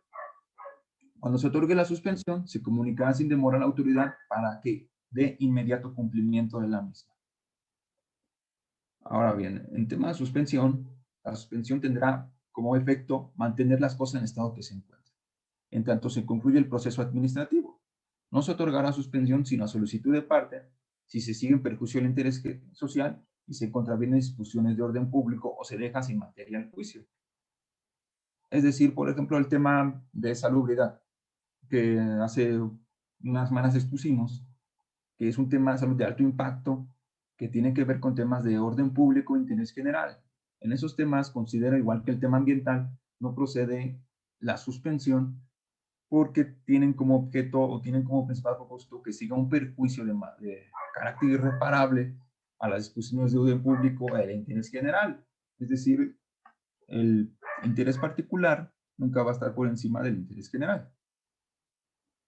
Cuando se otorgue la suspensión, se comunicará sin demora a la autoridad para que dé inmediato cumplimiento de la misma. Ahora bien, en tema de suspensión, la suspensión tendrá como efecto mantener las cosas en el estado que se encuentran, en tanto se concluye el proceso administrativo. No se otorgará suspensión sino a solicitud de parte si se sigue en perjuicio del interés social y se contravienen disposiciones de orden público o se deja sin materia el juicio. Es decir, por ejemplo, el tema de salubridad, que hace unas semanas expusimos, que es un tema de salud de alto impacto, que tiene que ver con temas de orden público e interés general. En esos temas, considera igual que el tema ambiental, no procede la suspensión porque tienen como objeto o tienen como principal propósito que siga un perjuicio de carácter irreparable a las disposiciones de orden público e el interés general. Es decir, el interés particular nunca va a estar por encima del interés general.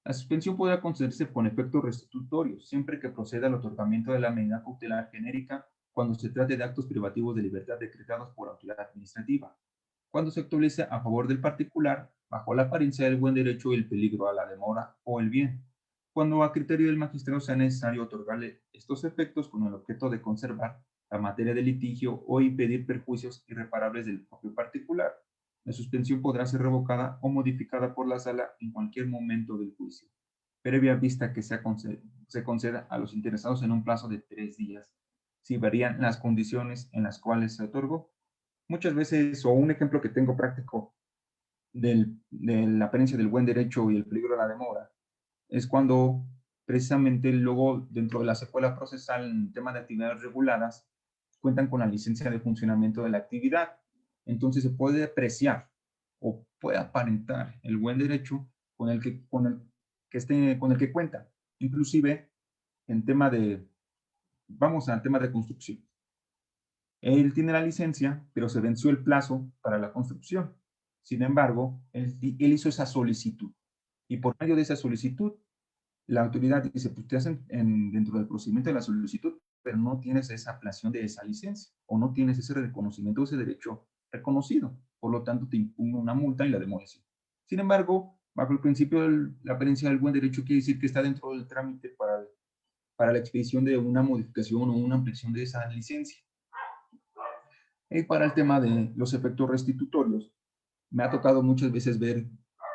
La suspensión podrá concederse con efectos restitutorios, siempre que proceda al otorgamiento de la medida cautelar genérica cuando se trate de actos privativos de libertad decretados por autoridad administrativa, cuando se actualice a favor del particular bajo la apariencia del buen derecho y el peligro a la demora o el bien, cuando a criterio del magistrado sea necesario otorgarle estos efectos con el objeto de conservar la materia de litigio o impedir perjuicios irreparables del propio particular. La suspensión podrá ser revocada o modificada por la sala en cualquier momento del juicio, previa vista que se conceda a los interesados en un plazo de 3 días, si varían las condiciones en las cuales se otorgó. Muchas veces, o un ejemplo que tengo práctico de la apariencia del buen derecho y el peligro de la demora, es cuando precisamente luego dentro de la secuela procesal en tema de actividades reguladas cuentan con la licencia de funcionamiento de la actividad. Entonces se puede apreciar o puede aparentar el buen derecho con el que cuenta. Inclusive en tema de, vamos al tema de construcción. Él tiene la licencia, pero se venció el plazo para la construcción. Sin embargo, él hizo esa solicitud. Y por medio de esa solicitud, la autoridad dice, pues te hacen dentro del procedimiento de la solicitud, pero no tienes esa ampliación de esa licencia o no tienes ese reconocimiento, ese derecho reconocido. Por lo tanto, te impone una multa y la demolición. Sin embargo, bajo el principio de la apariencia del buen derecho, quiere decir que está dentro del trámite para la expedición de una modificación o una ampliación de esa licencia. Y para el tema de los efectos restitutorios, me ha tocado muchas veces ver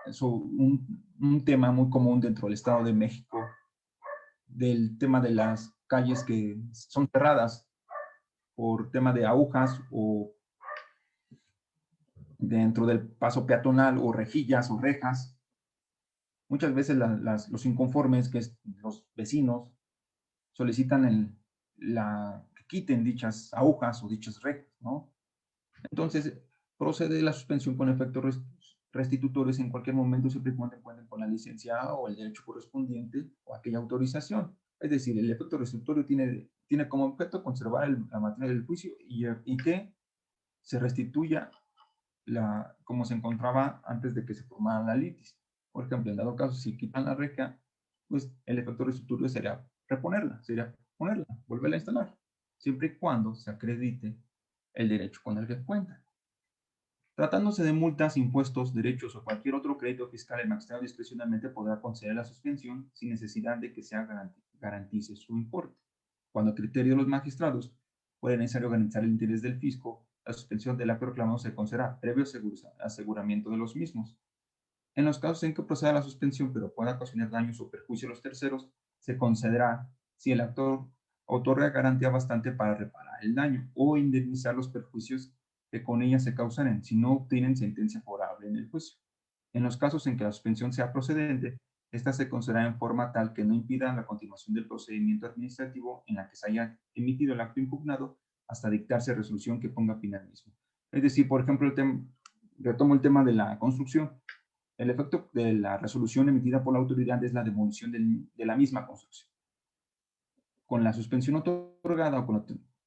eso, un tema muy común dentro del Estado de México, del tema de las calles que son cerradas por tema de agujas o dentro del paso peatonal o rejillas o rejas. Muchas veces los inconformes, que es los vecinos, solicitan que quiten dichas agujas o dichas rejas, ¿no? Entonces, procede la suspensión con efectos restitutorios en cualquier momento, siempre y cuando cuenten con la licencia o el derecho correspondiente o aquella autorización. Es decir, el efecto restitutorio tiene como objeto conservar la materia del juicio y que se restituya como se encontraba antes de que se formara la litis. Por ejemplo, en dado caso, si quitan la reja, pues el efecto restitutorio sería reponerla, sería ponerla, volverla a instalar, siempre y cuando se acredite el derecho con el que cuenta. Tratándose de multas, impuestos, derechos o cualquier otro crédito fiscal, el magistrado discrecionalmente podrá conceder la suspensión sin necesidad de que se garantice su importe. Cuando a criterio de los magistrados fuera necesario garantizar el interés del fisco, la suspensión del acto reclamado se concederá previo aseguramiento de los mismos. En los casos en que proceda la suspensión pero pueda ocasionar daños o perjuicio a los terceros, se concederá si el actor otorga garantía bastante para reparar el daño o indemnizar los perjuicios que con ella se causaren si no obtienen sentencia favorable en el juicio. En los casos en que la suspensión sea procedente, esta se concederá en forma tal que no impida la continuación del procedimiento administrativo en la que se haya emitido el acto impugnado hasta dictarse resolución que ponga fin al mismo. Es decir, por ejemplo, retomo el tema de la construcción. El efecto de la resolución emitida por la autoridad es la demolición de la misma construcción. Con la suspensión otorgada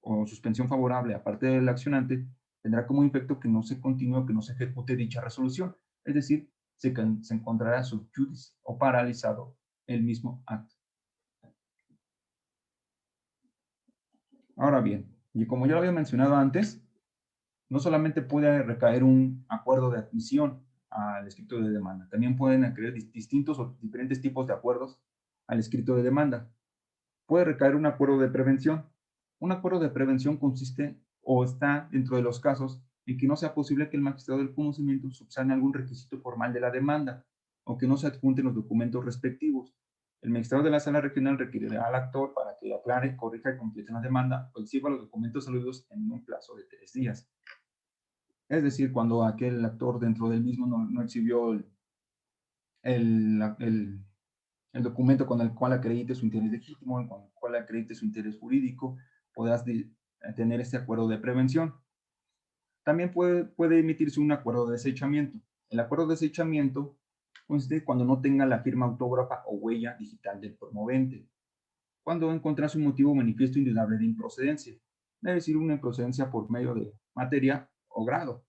o suspensión favorable aparte del accionante, tendrá como efecto que no se continúe, que no se ejecute dicha resolución. Es decir, se encontrará sub judice o paralizado el mismo acto. Ahora bien, y como ya lo había mencionado antes, no solamente puede recaer un acuerdo de admisión al escrito de demanda, también pueden recaer distintos o diferentes tipos de acuerdos al escrito de demanda. Puede recaer un acuerdo de prevención. Un acuerdo de prevención consiste o está dentro de los casos en que no sea posible que el magistrado del conocimiento subsane algún requisito formal de la demanda o que no se adjunten los documentos respectivos. El magistrado de la sala regional requerirá al actor para que aclare, corrija y complete la demanda o exhiba los documentos aludidos en un plazo de 3 días. Es decir, cuando aquel actor dentro del mismo no exhibió el documento con el cual acredite su interés legítimo, con el cual acredite su interés jurídico, podrás tener este acuerdo de prevención. También puede emitirse un acuerdo de desechamiento. El acuerdo de desechamiento consiste cuando no tenga la firma autógrafa o huella digital del promovente, cuando encontrase un motivo manifiesto indudable de improcedencia, es decir, una improcedencia por medio de materia o grado.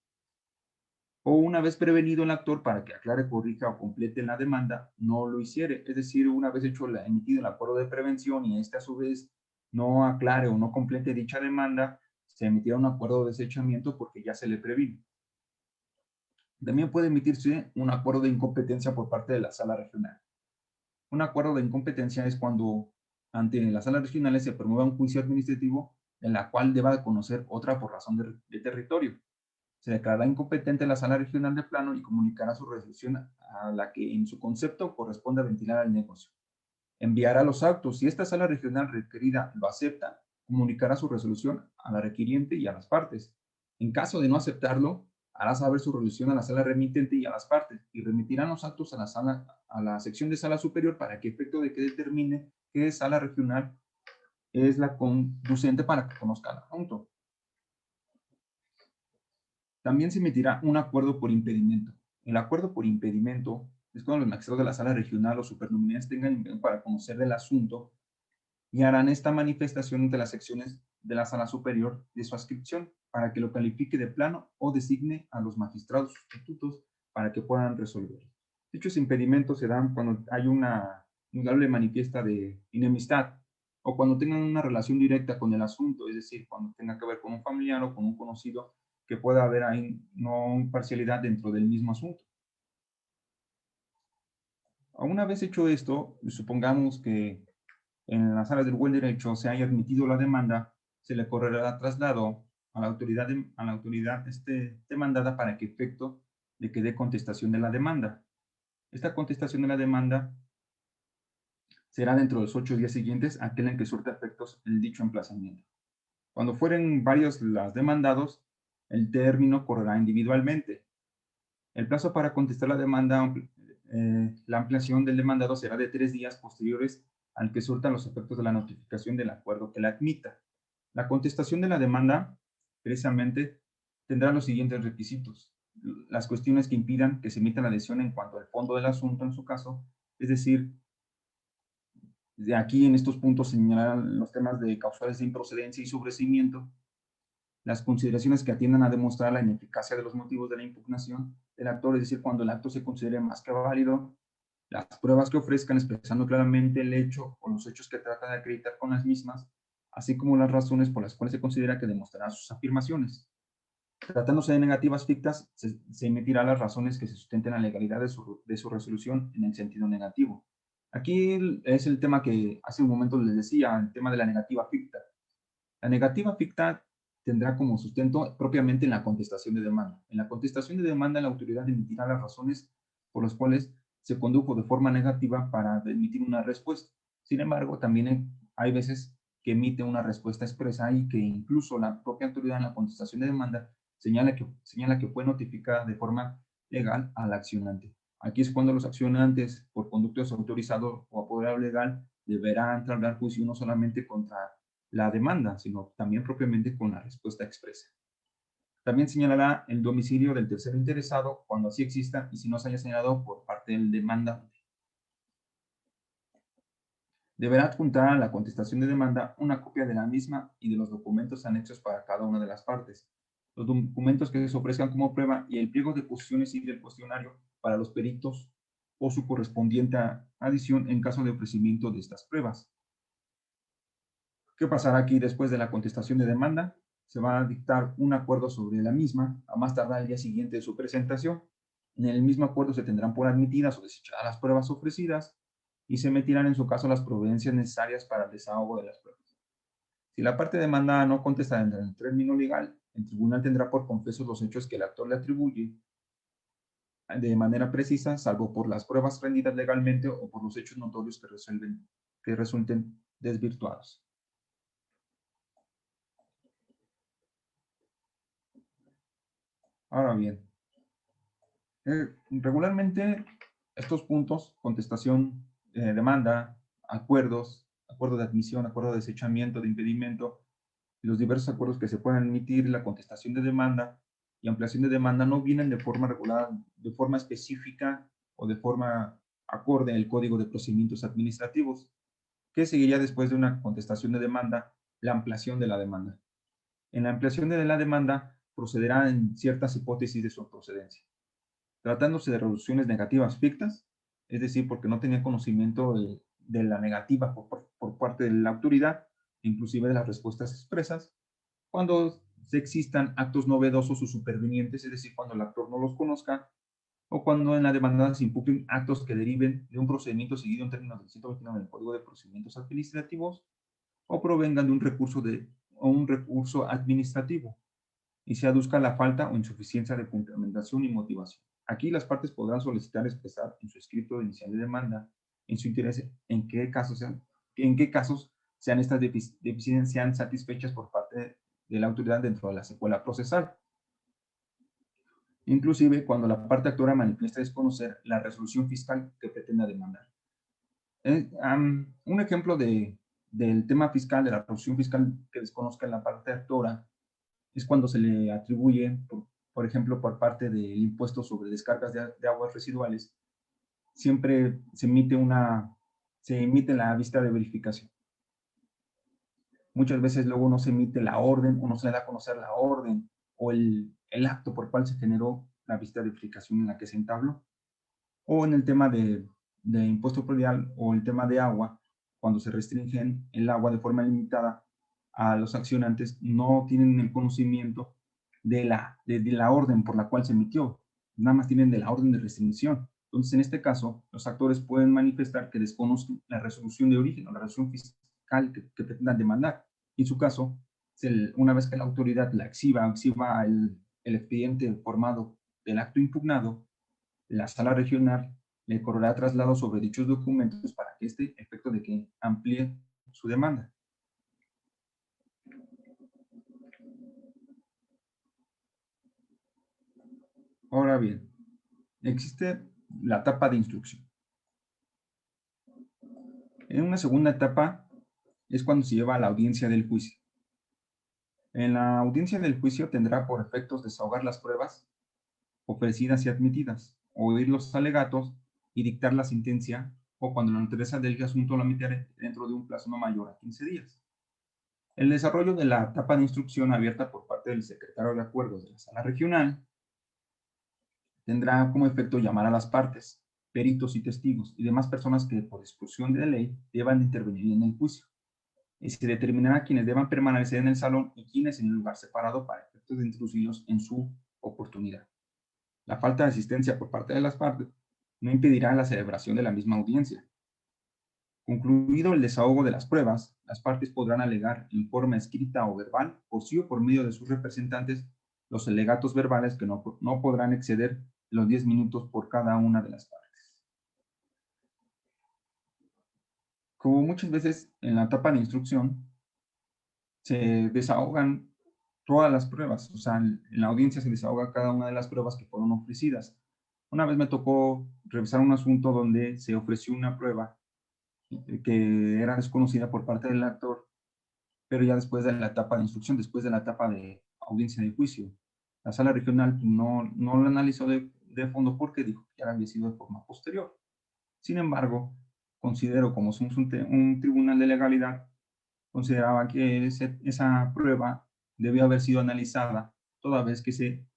O una vez prevenido el actor para que aclare, corrija o complete la demanda, no lo hiciere. Es decir, una vez emitido el acuerdo de prevención y este a su vez no aclare o no complete dicha demanda, se emitirá un acuerdo de desechamiento porque ya se le previno. También puede emitirse un acuerdo de incompetencia por parte de la sala regional. Un acuerdo de incompetencia es cuando ante las salas regionales se promueva un juicio administrativo en la cual deba conocer otra por razón de territorio. Se declarará incompetente la sala regional de plano y comunicará su resolución a la que en su concepto corresponde ventilar el negocio. Enviará los actos. Si esta sala regional requerida lo acepta, comunicará su resolución a la requiriente y a las partes. En caso de no aceptarlo, hará saber su resolución a la sala remitente y a las partes, y remitirán los actos a la sección de sala superior para que efecto de que determine qué sala regional es la conducente para que conozca el asunto. También se emitirá un acuerdo por impedimento. El acuerdo por impedimento es cuando los magistrados de la sala regional o supernominales tengan impedimento para conocer del asunto y harán esta manifestación ante las secciones de la sala superior de su adscripción para que lo califique de plano o designe a los magistrados sustitutos para que puedan resolver. Dichos impedimentos se dan cuando hay una indudable manifiesta de enemistad o cuando tengan una relación directa con el asunto, es decir, cuando tenga que ver con un familiar o con un conocido, que pueda haber ahí no imparcialidad dentro del mismo asunto. Una vez hecho esto, supongamos que en las salas del buen derecho se haya admitido la demanda, se le correrá traslado a la autoridad, demandada para que efecto de que dé contestación de la demanda. Esta contestación de la demanda será dentro de los 8 días siguientes a aquel en que surta efectos el dicho emplazamiento. Cuando fueren varios los demandados, el término correrá individualmente. El plazo para contestar la demanda, la ampliación del demandado será de 3 días posteriores al que surtan los efectos de la notificación del acuerdo que la admita. La contestación de la demanda, precisamente, tendrá los siguientes requisitos. Las cuestiones que impidan que se emita la adhesión en cuanto al fondo del asunto, en su caso, es decir, de aquí en estos puntos señalarán los temas de causales de improcedencia y sobreseimiento, las consideraciones que atiendan a demostrar la ineficacia de los motivos de la impugnación del actor, es decir, cuando el acto se considere más que válido, las pruebas que ofrezcan expresando claramente el hecho o los hechos que trata de acreditar con las mismas, así como las razones por las cuales se considera que demostrarán sus afirmaciones. Tratándose de negativas fictas, se emitirán las razones que se sustenten la legalidad de su resolución en el sentido negativo. Aquí es el tema que hace un momento les decía, el tema de la negativa ficta. La negativa ficta tendrá como sustento propiamente en la contestación de demanda. En la contestación de demanda, la autoridad emitirá las razones por las cuales se condujo de forma negativa para emitir una respuesta. Sin embargo, también hay veces que emite una respuesta expresa y que incluso la propia autoridad en la contestación de demanda señala que fue notificada de forma legal al accionante. Aquí es cuando los accionantes, por conducto desautorizado o apoderado legal, deberán entablar juicio no solamente contra la demanda, sino también propiamente con la respuesta expresa. También señalará el domicilio del tercero interesado cuando así exista y si no se haya señalado por parte del demandante. Deberá adjuntar a la contestación de demanda una copia de la misma y de los documentos anexos para cada una de las partes, los documentos que se ofrezcan como prueba y el pliego de posiciones y del cuestionario para los peritos o su correspondiente adición en caso de ofrecimiento de estas pruebas. ¿Qué pasará aquí después de la contestación de demanda? Se va a dictar un acuerdo sobre la misma, a más tardar el día siguiente de su presentación. En el mismo acuerdo se tendrán por admitidas o desechadas las pruebas ofrecidas y se emitirán en su caso las providencias necesarias para el desahogo de las pruebas. Si la parte demandada no contesta dentro del término legal, el tribunal tendrá por confesos los hechos que el actor le atribuye de manera precisa, salvo por las pruebas rendidas legalmente o por los hechos notorios que resulten desvirtuados. Ahora bien, regularmente estos puntos, contestación, demanda, acuerdos, acuerdo de admisión, acuerdo de desechamiento, de impedimento, y los diversos acuerdos que se puedan emitir, la contestación de demanda y ampliación de demanda no vienen de forma regulada, de forma específica o de forma acorde al Código de Procedimientos Administrativos. ¿Qué seguiría después de una contestación de demanda? La ampliación de la demanda. En la ampliación de la demanda procederá en ciertas hipótesis de su procedencia. Tratándose de resoluciones negativas fictas, es decir, porque no tenía conocimiento de la negativa por parte de la autoridad, inclusive de las respuestas expresas, cuando se existan actos novedosos o supervenientes, es decir, cuando el actor no los conozca, o cuando en la demanda se impugnen actos que deriven de un procedimiento seguido en términos del 129 del Código de Procedimientos Administrativos, o provengan de un recurso administrativo, y se aduzca la falta o insuficiencia de fundamentación y motivación. Aquí las partes podrán solicitar expresar en su escrito inicial de demanda en su interés en qué casos sean estas deficiencias satisfechas por parte de la autoridad dentro de la secuela procesal. inclusive cuando la parte actora manifiesta desconocer la resolución fiscal que pretenda demandar. Un ejemplo del tema fiscal, de la resolución fiscal que desconozca la parte actora, es cuando se le atribuye, por ejemplo, por parte del impuesto sobre descargas de aguas residuales, siempre se emite la vista de verificación. Muchas veces luego no se emite la orden o no se le da a conocer la orden o el acto por cual se generó la vista de verificación en la que se entabló. O en el tema de impuesto predial o el tema de agua, cuando se restringen el agua de forma limitada a los accionantes, no tienen el conocimiento de la orden por la cual se emitió, nada más tienen de la orden de restricción. Entonces, en este caso, los actores pueden manifestar que desconocen la resolución de origen o la resolución fiscal que pretendan demandar. Y en su caso, una vez que la autoridad la exhiba el expediente formado del acto impugnado, la sala regional le correrá traslado sobre dichos documentos para que efecto de que amplíe su demanda. Ahora bien, existe la etapa de instrucción. En una segunda etapa es cuando se lleva a la audiencia del juicio. En la audiencia del juicio tendrá por efectos desahogar las pruebas ofrecidas y admitidas, oír los alegatos y dictar la sentencia, o cuando la naturaleza del asunto lo admitiere dentro de un plazo no mayor a 15 días. El desarrollo de la etapa de instrucción abierta por parte del secretario de acuerdos de la sala regional tendrá como efecto llamar a las partes, peritos y testigos y demás personas que por exclusión de ley deban intervenir en el juicio. Y se determinará quiénes deban permanecer en el salón y quiénes en un lugar separado para efectos de introducirlos en su oportunidad. La falta de asistencia por parte de las partes no impedirá la celebración de la misma audiencia. Concluido el desahogo de las pruebas, las partes podrán alegar en forma escrita o verbal, por sí o por medio de sus representantes, los alegatos verbales que no podrán exceder los 10 minutos por cada una de las partes. Como muchas veces en la etapa de instrucción, se desahogan todas las pruebas, o sea, en la audiencia se desahoga cada una de las pruebas que fueron ofrecidas. Una vez me tocó revisar un asunto donde se ofreció una prueba que era desconocida por parte del actor, pero ya después de la etapa de instrucción, después de la etapa de audiencia de juicio, la sala regional no lo analizó de fondo porque dijo que ya había sido de forma posterior. Sin embargo, considero, como somos un tribunal de legalidad, consideraba que esa prueba debió haber sido analizada toda vez que se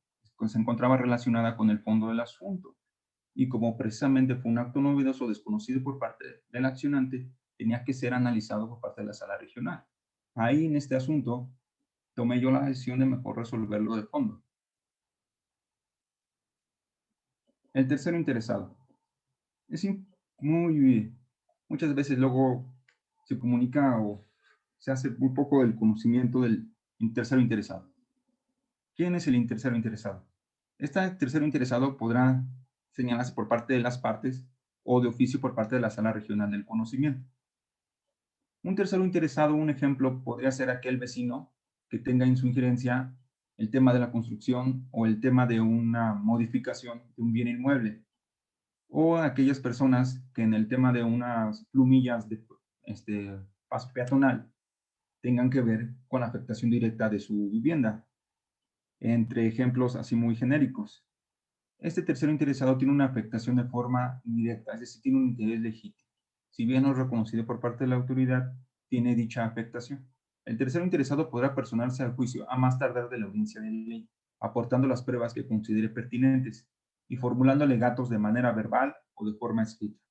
encontraba relacionada con el fondo del asunto. Y como precisamente fue un acto novedoso desconocido por parte del accionante, tenía que ser analizado por parte de la sala regional. Ahí en este asunto tomé yo la decisión de mejor resolverlo de fondo. El tercero interesado. Es muchas veces luego se comunica o se hace un poco del conocimiento del tercero interesado. ¿Quién es el tercero interesado? Este tercero interesado podrá señalarse por parte de las partes o de oficio por parte de la sala regional del conocimiento. Un tercero interesado, un ejemplo, podría ser aquel vecino que tenga en su injerencia el tema de la construcción o el tema de una modificación de un bien inmueble, o aquellas personas que en el tema de unas plumillas de paso peatonal tengan que ver con la afectación directa de su vivienda, entre ejemplos así muy genéricos. Este tercero interesado tiene una afectación de forma indirecta, es decir, tiene un interés legítimo. Si bien no es reconocido por parte de la autoridad, tiene dicha afectación. El tercero interesado podrá personarse al juicio a más tardar de la audiencia de ley, aportando las pruebas que considere pertinentes y formulando alegatos de manera verbal o de forma escrita.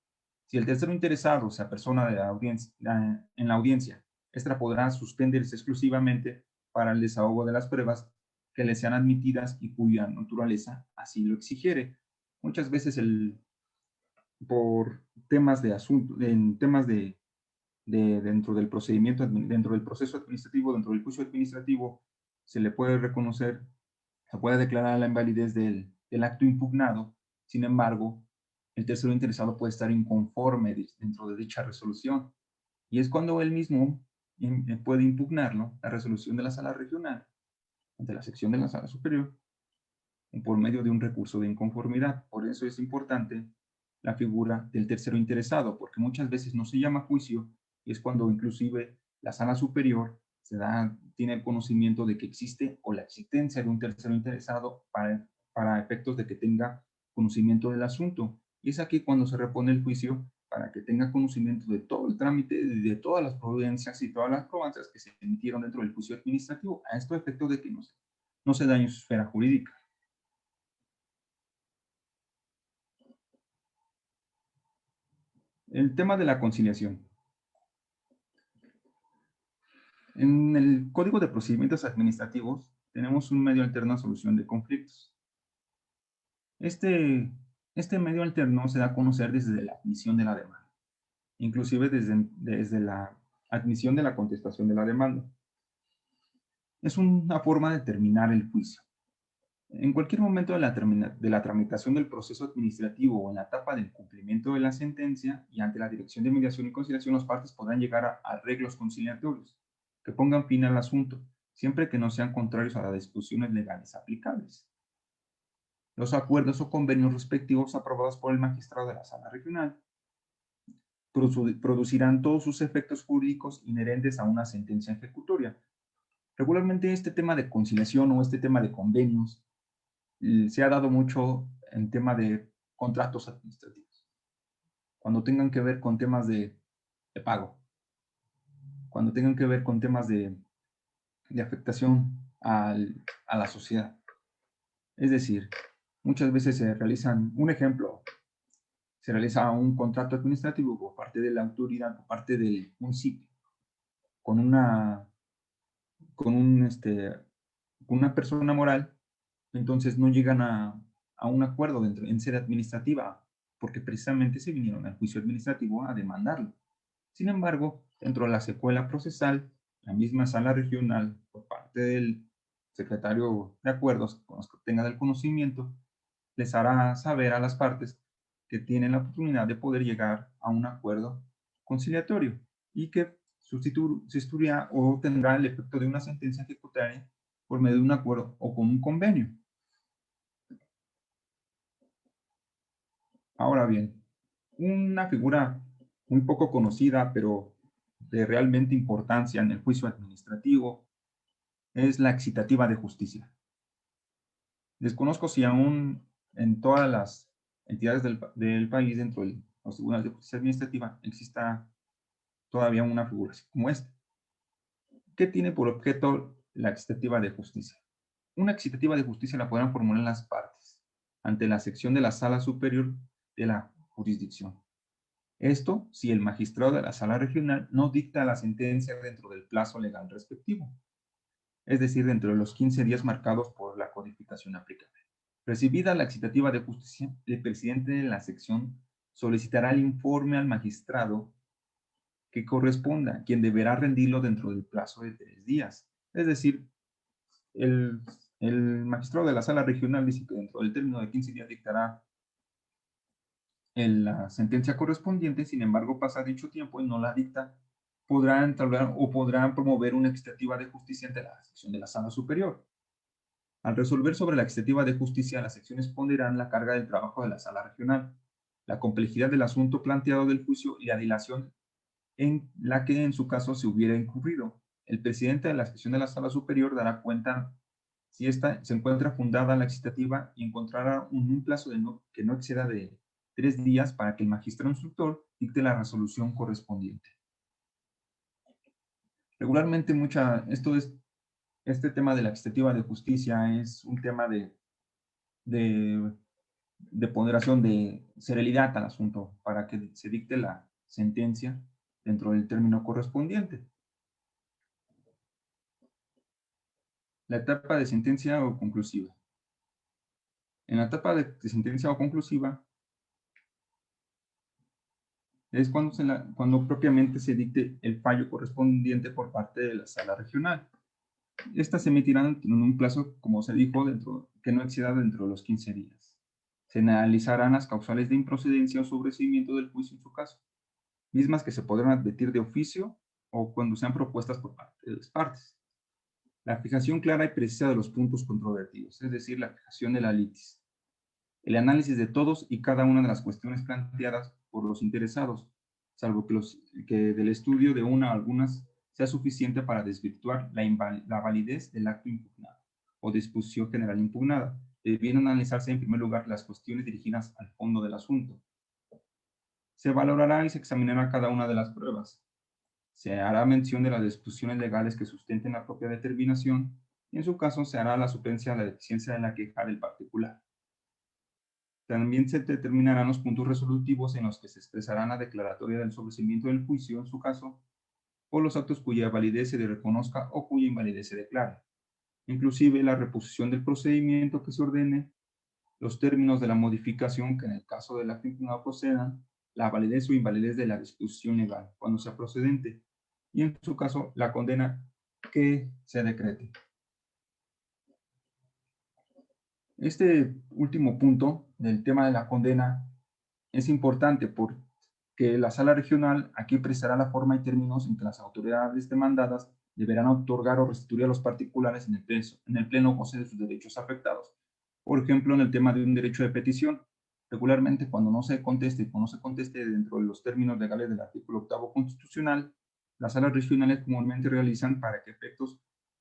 Si el tercero interesado se apersona en la audiencia, esta podrá suspenderse exclusivamente para el desahogo de las pruebas que le sean admitidas y cuya naturaleza así lo exigiere. Muchas veces por temas de asunto, en temas dentro del procedimiento, dentro del proceso administrativo, dentro del juicio administrativo, se le puede reconocer, se puede declarar la invalidez del acto impugnado. Sin embargo, el tercero interesado puede estar inconforme dentro de dicha resolución. Y es cuando él mismo puede impugnarlo, la resolución de la sala regional, ante la sección de la sala superior, o por medio de un recurso de inconformidad. Por eso es importante la figura del tercero interesado, porque muchas veces no se llama juicio y es cuando inclusive la sala superior tiene el conocimiento de que existe o la existencia de un tercero interesado para efectos de que tenga conocimiento del asunto. Y es aquí cuando se repone el juicio para que tenga conocimiento de todo el trámite, de todas las providencias y todas las probancias que se emitieron dentro del juicio administrativo, a esto efecto de que no se dañe su esfera jurídica. El tema de la conciliación. En el Código de Procedimientos Administrativos tenemos un medio alterno a solución de conflictos. Este medio alterno se da a conocer desde la admisión de la demanda, inclusive desde la admisión de la contestación de la demanda. Es una forma de terminar el juicio. En cualquier momento de la tramitación del proceso administrativo o en la etapa del cumplimiento de la sentencia y ante la Dirección de Mediación y Conciliación, las partes podrán llegar a arreglos conciliatorios que pongan fin al asunto, siempre que no sean contrarios a las disposiciones legales aplicables. Los acuerdos o convenios respectivos aprobados por el magistrado de la sala regional producirán todos sus efectos jurídicos inherentes a una sentencia ejecutoria. Regularmente este tema de conciliación o este tema de convenios se ha dado mucho en tema de contratos administrativos, cuando tengan que ver con temas de pago, cuando tengan que ver con temas de afectación a la sociedad. Es decir, muchas veces se realizan, un ejemplo, se realiza un contrato administrativo por parte de la autoridad, por parte del municipio, con una persona moral, entonces no llegan a un acuerdo en sede administrativa, porque precisamente se vinieron al juicio administrativo a demandarlo. Sin embargo, dentro de la secuela procesal, la misma sala regional, por parte del secretario de acuerdos, con los que tenga del conocimiento, les hará saber a las partes que tienen la oportunidad de poder llegar a un acuerdo conciliatorio y que sustituirá o tendrá el efecto de una sentencia ejecutaria por medio de un acuerdo o con un convenio. Ahora bien, una figura muy poco conocida, pero de realmente importancia en el juicio administrativo, es la excitativa de justicia. Desconozco si aún en todas las entidades del país, dentro de los tribunales de justicia administrativa, exista todavía una figura así como esta. ¿Qué tiene por objeto la excitativa de justicia? Una excitativa de justicia la podrán formular las partes ante la sección de la sala superior de la jurisdicción. Esto si el magistrado de la sala regional no dicta la sentencia dentro del plazo legal respectivo, es decir, dentro de los 15 días marcados por la codificación aplicable. Recibida la excitativa de justicia, el presidente de la sección solicitará el informe al magistrado que corresponda, quien deberá rendirlo dentro del plazo de 3 días. Es decir, el magistrado de la sala regional dice que dentro del término de 15 días dictará la sentencia correspondiente. Sin embargo, pasa dicho tiempo y no la dicta, podrán entablar o podrán promover una excitativa de justicia ante la sección de la sala superior. Al resolver sobre la excitativa de justicia, las secciones ponderarán la carga del trabajo de la sala regional, la complejidad del asunto planteado del juicio y la dilación en la que en su caso se hubiera incurrido. El presidente de la sección de la sala superior dará cuenta si esta se encuentra fundada la excitativa y encontrará un plazo que no exceda de 3 días para que el magistrado instructor dicte la resolución correspondiente. Regularmente este tema de la excitativa de justicia es un tema de ponderación de celeridad al asunto para que se dicte la sentencia dentro del término correspondiente. La etapa de sentencia o conclusiva. En la etapa de sentencia o conclusiva es cuando propiamente se dicte el fallo correspondiente por parte de la sala regional. Estas se emitirán en un plazo, como se dijo, que no exceda dentro de los 15 días. Se analizarán las causales de improcedencia o sobreseimiento del juicio en su caso, mismas que se podrán advertir de oficio o cuando sean propuestas por parte de las partes. La fijación clara y precisa de los puntos controvertidos, es decir, la fijación de la litis. El análisis de todos y cada una de las cuestiones planteadas por los interesados, salvo que del estudio de una o algunas sea suficiente para desvirtuar la validez del acto impugnado o disposición general impugnada. Debiendo analizarse en primer lugar las cuestiones dirigidas al fondo del asunto. Se valorará y se examinará cada una de las pruebas. Se hará mención de las disposiciones legales que sustenten la propia determinación y en su caso se hará la suplencia de la deficiencia de la queja del particular. También se determinarán los puntos resolutivos en los que se expresará la declaratoria del sobreseimiento del juicio, en su caso, o los actos cuya validez se le reconozca o cuya invalidez se declare. Inclusive la reposición del procedimiento que se ordene, los términos de la modificación que en el caso del acto impugnado procedan, la validez o invalidez de la disposición legal, cuando sea procedente, y en su caso, la condena que se decrete. Este último punto del tema de la condena es importante porque la sala regional aquí prestará la forma y términos en que las autoridades demandadas deberán otorgar o restituir a los particulares en el pleno goce de sus derechos afectados. Por ejemplo, en el tema de un derecho de petición, regularmente cuando no se conteste dentro de los términos legales del artículo 8 constitucional, las salas regionales comúnmente realizan para que efectos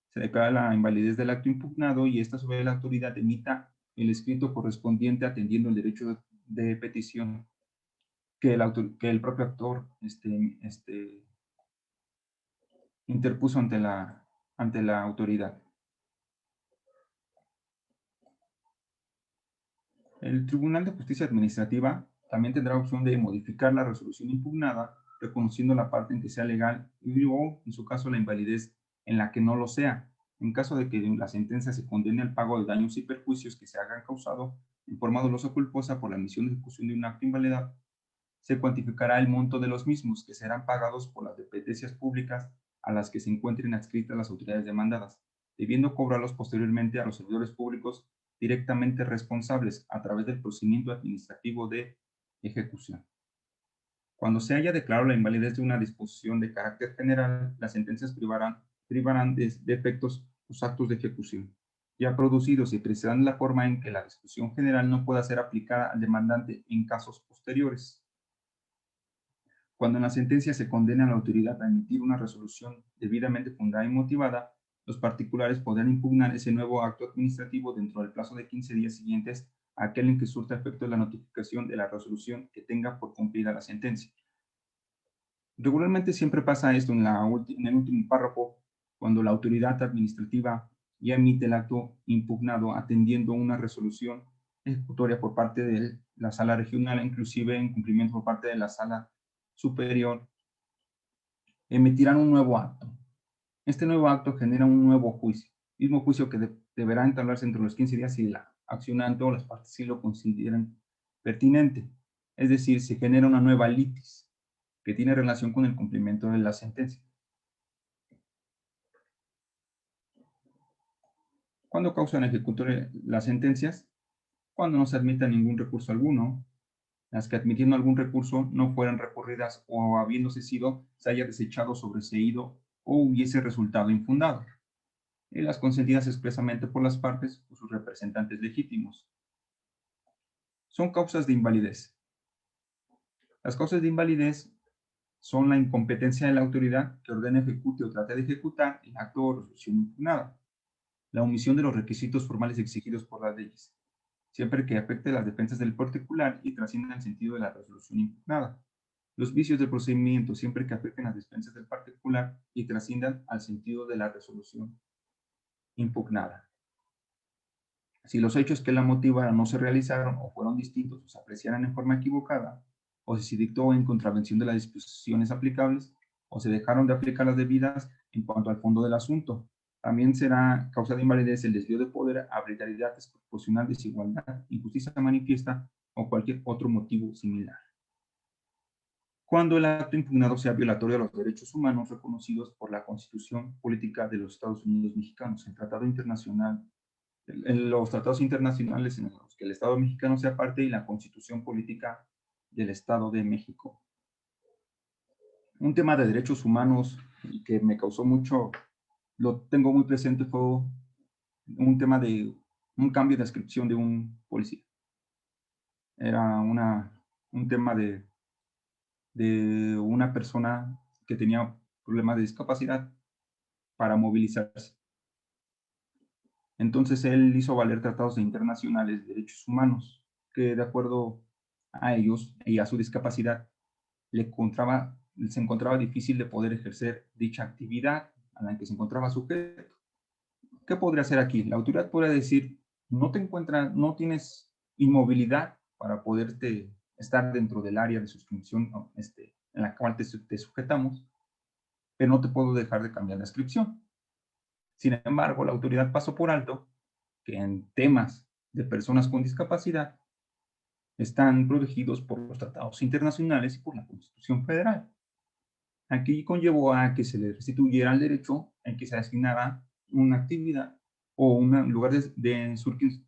se declara la invalidez del acto impugnado y esta sobre la autoridad emita el escrito correspondiente atendiendo el derecho de petición que el propio actor interpuso ante la autoridad. El Tribunal de Justicia Administrativa también tendrá opción de modificar la resolución impugnada, reconociendo la parte en que sea legal y o, en su caso, la invalidez en la que no lo sea, en caso de que la sentencia se condene al pago de daños y perjuicios que se hayan causado en forma dolosa o culposa por la emisión de ejecución de un acto invalidado. Se cuantificará el monto de los mismos que serán pagados por las dependencias públicas a las que se encuentren adscritas las autoridades demandadas, debiendo cobrarlos posteriormente a los servidores públicos directamente responsables a través del procedimiento administrativo de ejecución. Cuando se haya declarado la invalidez de una disposición de carácter general, las sentencias privarán de efectos los actos de ejecución ya producidos y precisarán la forma en que la disposición general no pueda ser aplicada al demandante en casos posteriores. Cuando en la sentencia se condena a la autoridad a emitir una resolución debidamente fundada y motivada, los particulares podrán impugnar ese nuevo acto administrativo dentro del plazo de 15 días siguientes a aquel en que surta efecto la notificación de la resolución que tenga por cumplida la sentencia. Regularmente siempre pasa esto en el último párrafo, cuando la autoridad administrativa ya emite el acto impugnado atendiendo una resolución ejecutoria por parte de la sala regional, inclusive en cumplimiento por parte de la sala superior, emitirán un nuevo acto. Este nuevo acto genera un nuevo juicio, mismo juicio que deberá entablarse entre los 15 días si la accionante o las partes sí lo consideran pertinente. Es decir, se genera una nueva litis que tiene relación con el cumplimiento de la sentencia. ¿Cuándo causan ejecutoria las sentencias? Cuando no se admita ningún recurso alguno, las que admitiendo algún recurso no fueran recurridas o habiéndose sido, se haya desechado, sobreseído o hubiese resultado infundado, y las consentidas expresamente por las partes o sus representantes legítimos. Son causas de invalidez. Las causas de invalidez son la incompetencia de la autoridad que ordena, ejecute o trate de ejecutar el acto o resolución impugnada, la omisión de los requisitos formales exigidos por las leyes, siempre que afecte las defensas del particular y trascienda el sentido de la resolución impugnada. Los vicios del procedimiento, siempre que afecten las defensas del particular y trasciendan al sentido de la resolución impugnada. Si los hechos que la motivaron no se realizaron o fueron distintos o se apreciaran en forma equivocada, o si se dictó en contravención de las disposiciones aplicables, o se dejaron de aplicar las debidas en cuanto al fondo del asunto, también será causa de invalidez el desvío de poder, arbitrariedad, desproporcional, desigualdad, injusticia manifiesta o cualquier otro motivo similar. Cuando el acto impugnado sea violatorio a los derechos humanos reconocidos por la Constitución Política de los Estados Unidos Mexicanos, el Tratado Internacional, en los tratados internacionales en los que el Estado mexicano sea parte y la Constitución Política del Estado de México. Un tema de derechos humanos que me causó mucho lo tengo muy presente, fue un tema de un cambio de descripción de un policía. Era un tema de una persona que tenía problemas de discapacidad para movilizarse. Entonces él hizo valer tratados internacionales de derechos humanos que, de acuerdo a ellos y a su discapacidad, se encontraba difícil de poder ejercer dicha actividad a la que se encontraba sujeto. ¿Qué podría hacer aquí? La autoridad podría decir, no tienes inmovilidad para poderte estar dentro del área de suscripción en la cual te sujetamos, pero no te puedo dejar de cambiar la inscripción. Sin embargo, la autoridad pasó por alto que en temas de personas con discapacidad están protegidos por los tratados internacionales y por la Constitución Federal. Aquí conllevó a que se le restituyera el derecho en que se asignara una actividad o un lugar de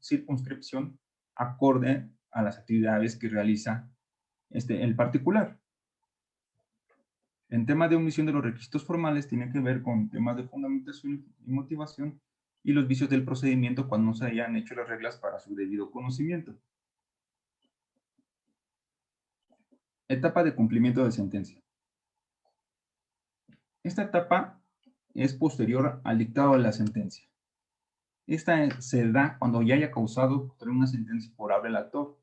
circunscripción acorde a las actividades que realiza el particular. En temas de omisión de los requisitos formales tiene que ver con temas de fundamentación y motivación y los vicios del procedimiento cuando no se hayan hecho las reglas para su debido conocimiento. Etapa de cumplimiento de sentencia. Esta etapa es posterior al dictado de la sentencia. Esta se da cuando ya haya causado una sentencia favorable al actor.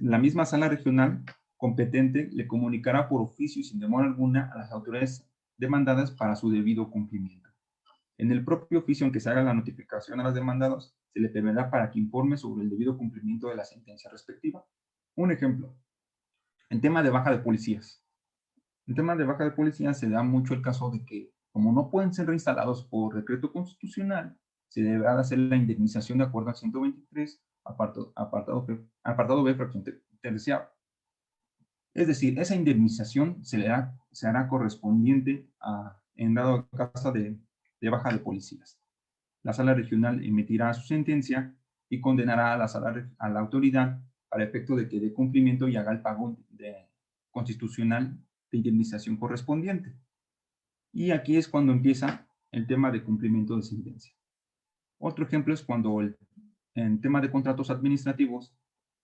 La misma sala regional competente le comunicará por oficio y sin demora alguna a las autoridades demandadas para su debido cumplimiento. En el propio oficio en que se haga la notificación a los demandados, se le permitirá para que informe sobre el debido cumplimiento de la sentencia respectiva. Un ejemplo, en tema de baja de policías. En tema de baja de policías se da mucho el caso de que, como no pueden ser reinstalados por decreto constitucional, se deberá hacer la indemnización de acuerdo al 123, apartado B, fracción tercera. Es decir, esa indemnización se hará correspondiente en dado caso de baja de policías. La sala regional emitirá su sentencia y condenará a la autoridad para efecto de que dé cumplimiento y haga el pago constitucional de indemnización correspondiente. Y aquí es cuando empieza el tema de cumplimiento de sentencia. Otro ejemplo es cuando en tema de contratos administrativos,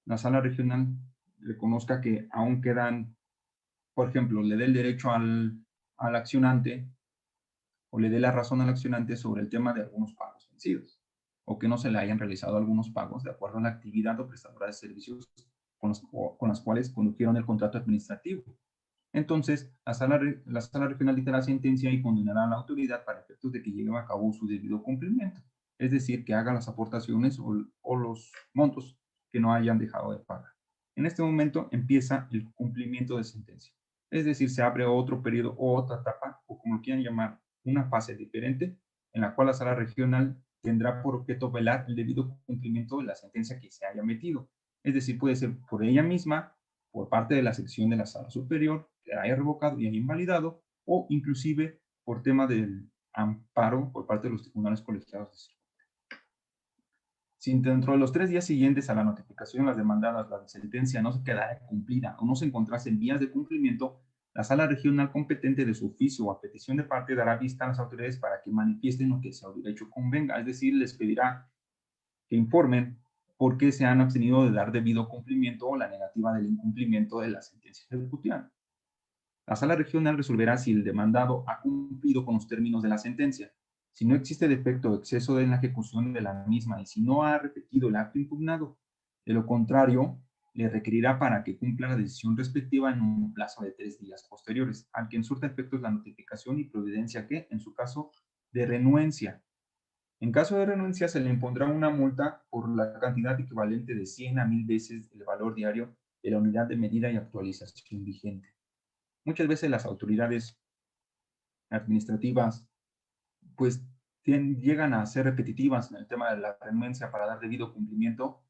la sala regional reconozca que aún quedan, por ejemplo, le dé el derecho al accionante o le dé la razón al accionante sobre el tema de algunos pagos vencidos, o que no se le hayan realizado algunos pagos de acuerdo a la actividad o prestadora de servicios con las cuales condujeron el contrato administrativo. Entonces, la sala regional dictará sentencia y condenará a la autoridad para efectos de que lleve a cabo su debido cumplimiento, es decir, que haga las aportaciones o los montos que no hayan dejado de pagar. En este momento empieza el cumplimiento de sentencia, es decir, se abre otro periodo o otra etapa, o como lo quieran llamar, una fase diferente, en la cual la sala regional tendrá por objeto velar el debido cumplimiento de la sentencia que se haya metido. Es decir, puede ser por ella misma, por parte de la sección de la sala superior, que haya revocado y haya invalidado, o inclusive por tema del amparo por parte de los tribunales colegiados de circuito. Si dentro de los 3 días siguientes a la notificación de las demandadas la sentencia no se quedara cumplida o no se encontrase en vías de cumplimiento, la sala regional competente de su oficio o a petición de parte dará vista a las autoridades para que manifiesten lo que su derecho convenga, es decir, les pedirá que informen por qué se han abstenido de dar debido cumplimiento o la negativa del incumplimiento de la sentencia ejecutiva. La sala regional resolverá si el demandado ha cumplido con los términos de la sentencia, si no existe defecto o exceso en la ejecución de la misma y si no ha repetido el acto impugnado. De lo contrario, le requerirá para que cumpla la decisión respectiva en un plazo de 3 días posteriores, al que en surta efectos la notificación y providencia que, en su caso, de renuencia. En caso de renuncia, se le impondrá una multa por la cantidad equivalente de 100 a 1000 veces el valor diario de la unidad de medida y actualización vigente. Muchas veces las autoridades administrativas pues llegan a ser repetitivas en el tema de la renuncia para dar debido cumplimiento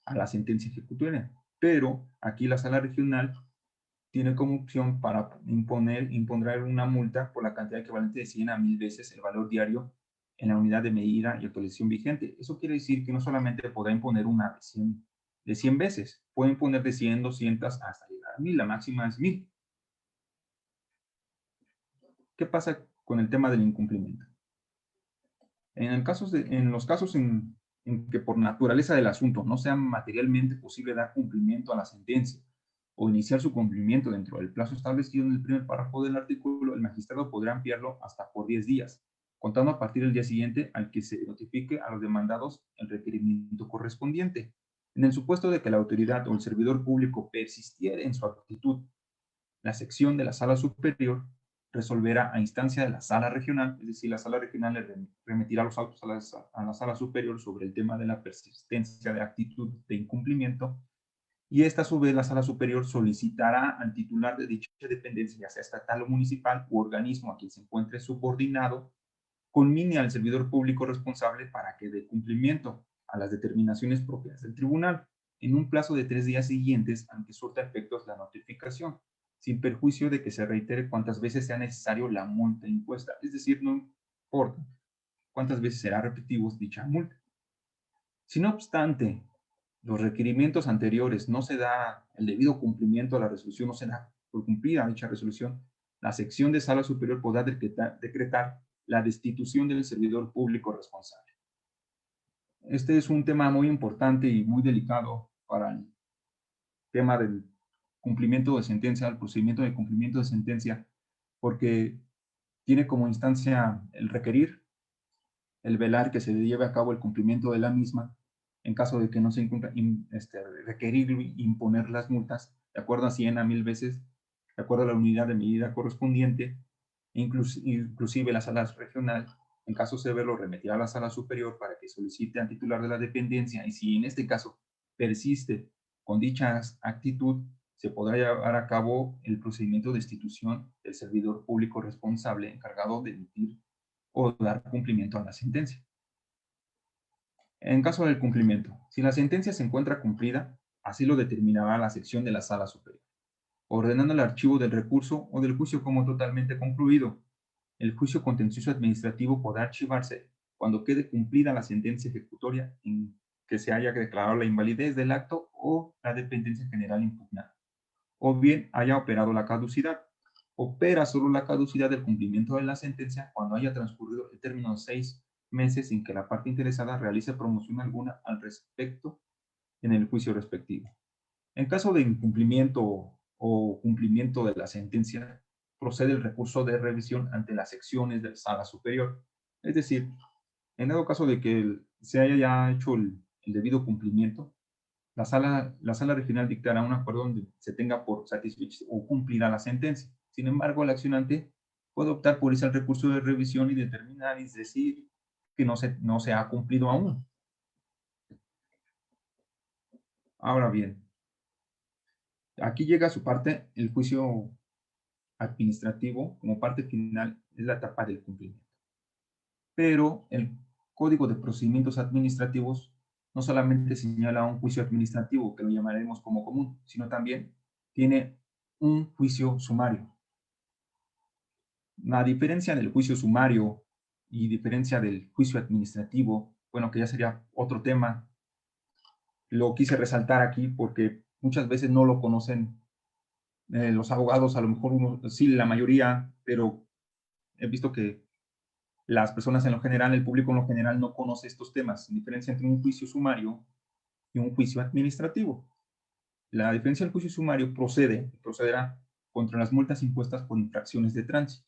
a la sentencia ejecutoria, pero aquí la sala regional tiene como opción para imponer una multa por la cantidad equivalente de 100 a 1000 veces el valor diario en la unidad de medida y actualización vigente. Eso quiere decir que no solamente podrá imponer una de 100 veces, puede imponer de 100, 200 hasta llegar a 1000, la máxima es 1000. ¿Qué pasa con el tema del incumplimiento? En los casos en que por naturaleza del asunto no sea materialmente posible dar cumplimiento a la sentencia o iniciar su cumplimiento dentro del plazo establecido en el primer párrafo del artículo, el magistrado podrá ampliarlo hasta por 10 días, contando a partir del día siguiente al que se notifique a los demandados el requerimiento correspondiente. En el supuesto de que la autoridad o el servidor público persistiera en su actitud, la sección de la sala superior resolverá a instancia de la sala regional, es decir, la sala regional le remitirá los autos a la sala superior sobre el tema de la persistencia de actitud de incumplimiento, y esta a su vez la sala superior solicitará al titular de dicha dependencia, ya sea estatal o municipal, u organismo a quien se encuentre subordinado, conmine al servidor público responsable para que dé cumplimiento a las determinaciones propias del tribunal en un plazo de 3 días siguientes a que surta efectos la notificación, sin perjuicio de que se reitere cuantas veces sea necesario la multa impuesta. Es decir, no importa cuántas veces será repetitiva dicha multa. Si no obstante los requerimientos anteriores no se da el debido cumplimiento a la resolución, no se da por cumplida dicha resolución, la sección de sala superior podrá decretar la destitución del servidor público responsable. Este es un tema muy importante y muy delicado para el tema del cumplimiento de sentencia, el procedimiento de cumplimiento de sentencia, porque tiene como instancia el requerir, el velar que se lleve a cabo el cumplimiento de la misma, en caso de que no se incumpla, requerir y imponer las multas, de acuerdo a 100 a 1000 veces, de acuerdo a la unidad de medida correspondiente, inclusive la sala regional, en caso severo, remitirá a la sala superior para que solicite al titular de la dependencia, y si en este caso persiste con dicha actitud, se podrá llevar a cabo el procedimiento de destitución del servidor público responsable encargado de emitir o dar cumplimiento a la sentencia. En caso del cumplimiento, si la sentencia se encuentra cumplida, así lo determinará la sección de la sala superior, ordenando el archivo del recurso o del juicio como totalmente concluido. El juicio contencioso administrativo podrá archivarse cuando quede cumplida la sentencia ejecutoria en que se haya declarado la invalidez del acto o la dependencia general impugnada, o bien haya operado la caducidad. Opera solo la caducidad del cumplimiento de la sentencia cuando haya transcurrido el término de 6 meses sin que la parte interesada realice promoción alguna al respecto en el juicio respectivo. En caso de incumplimiento o cumplimiento de la sentencia, procede el recurso de revisión ante las secciones de la sala superior. Es decir, en dado caso de que se haya ya hecho el debido cumplimiento, la sala regional dictará un acuerdo donde se tenga por satisfecha o cumplida la sentencia. Sin embargo, el accionante puede optar por irse al recurso de revisión y determinar y decir que no se ha cumplido aún. Ahora bien, aquí llega a su parte el juicio administrativo, como parte final, es la etapa del cumplimiento. Pero el Código de Procedimientos Administrativos no solamente señala un juicio administrativo, que lo llamaremos como común, sino también tiene un juicio sumario. La diferencia del juicio sumario y diferencia del juicio administrativo, bueno, que ya sería otro tema, lo quise resaltar aquí porque muchas veces no lo conocen los abogados, a lo mejor uno, sí, la mayoría, pero he visto que las personas en lo general, el público en lo general no conoce estos temas, la diferencia entre un juicio sumario y un juicio administrativo. La diferencia del juicio sumario procederá contra las multas impuestas por infracciones de tránsito,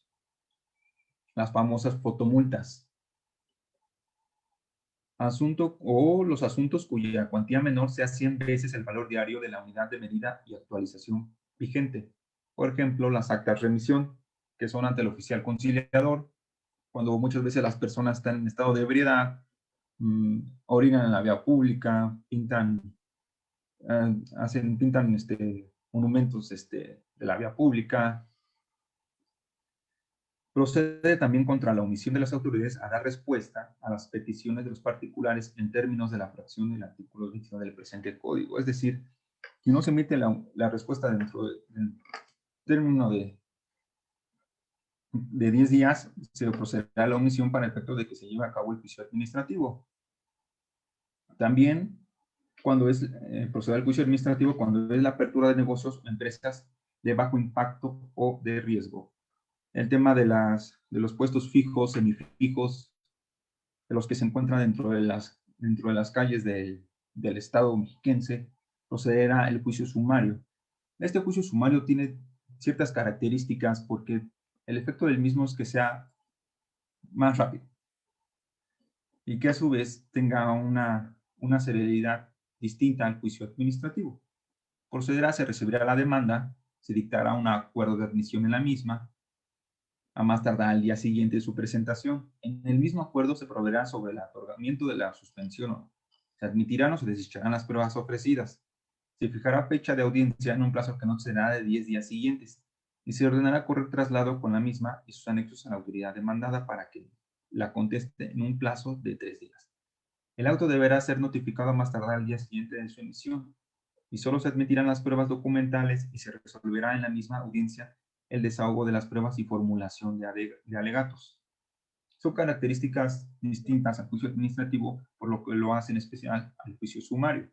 las famosas fotomultas. Asunto o los asuntos cuya cuantía menor sea 100 veces el valor diario de la unidad de medida y actualización vigente. Por ejemplo, las actas de remisión, que son ante el oficial conciliador, cuando muchas veces las personas están en estado de ebriedad, orinan en la vía pública, pintan monumentos de la vía pública. Procede también contra la omisión de las autoridades a dar respuesta a las peticiones de los particulares en términos de la fracción del artículo 29 del presente código. Es decir, si no se emite la respuesta dentro del término de 10 días, se procederá a la omisión para el efecto de que se lleve a cabo el juicio administrativo. También, cuando es proceder al juicio administrativo, cuando es la apertura de negocios o empresas de bajo impacto o de riesgo. El tema de los puestos fijos, semifijos, de los que se encuentran dentro de las calles del Estado mexiquense, procederá el juicio sumario. Este juicio sumario tiene ciertas características porque el efecto del mismo es que sea más rápido y que a su vez tenga una celeridad distinta al juicio administrativo. Procederá, se recibirá la demanda, se dictará un acuerdo de admisión en la misma, a más tardar al día siguiente de su presentación. En el mismo acuerdo se proveerá sobre el otorgamiento de la suspensión o se admitirán o se desecharán las pruebas ofrecidas. Se fijará fecha de audiencia en un plazo que no será de 10 días siguientes y se ordenará correr traslado con la misma y sus anexos a la autoridad demandada para que la conteste en un plazo de 3 días. El auto deberá ser notificado a más tardar al día siguiente de su emisión y solo se admitirán las pruebas documentales y se resolverá en la misma audiencia el desahogo de las pruebas y formulación de alegatos. Son características distintas al juicio administrativo, por lo que lo hacen especial al juicio sumario.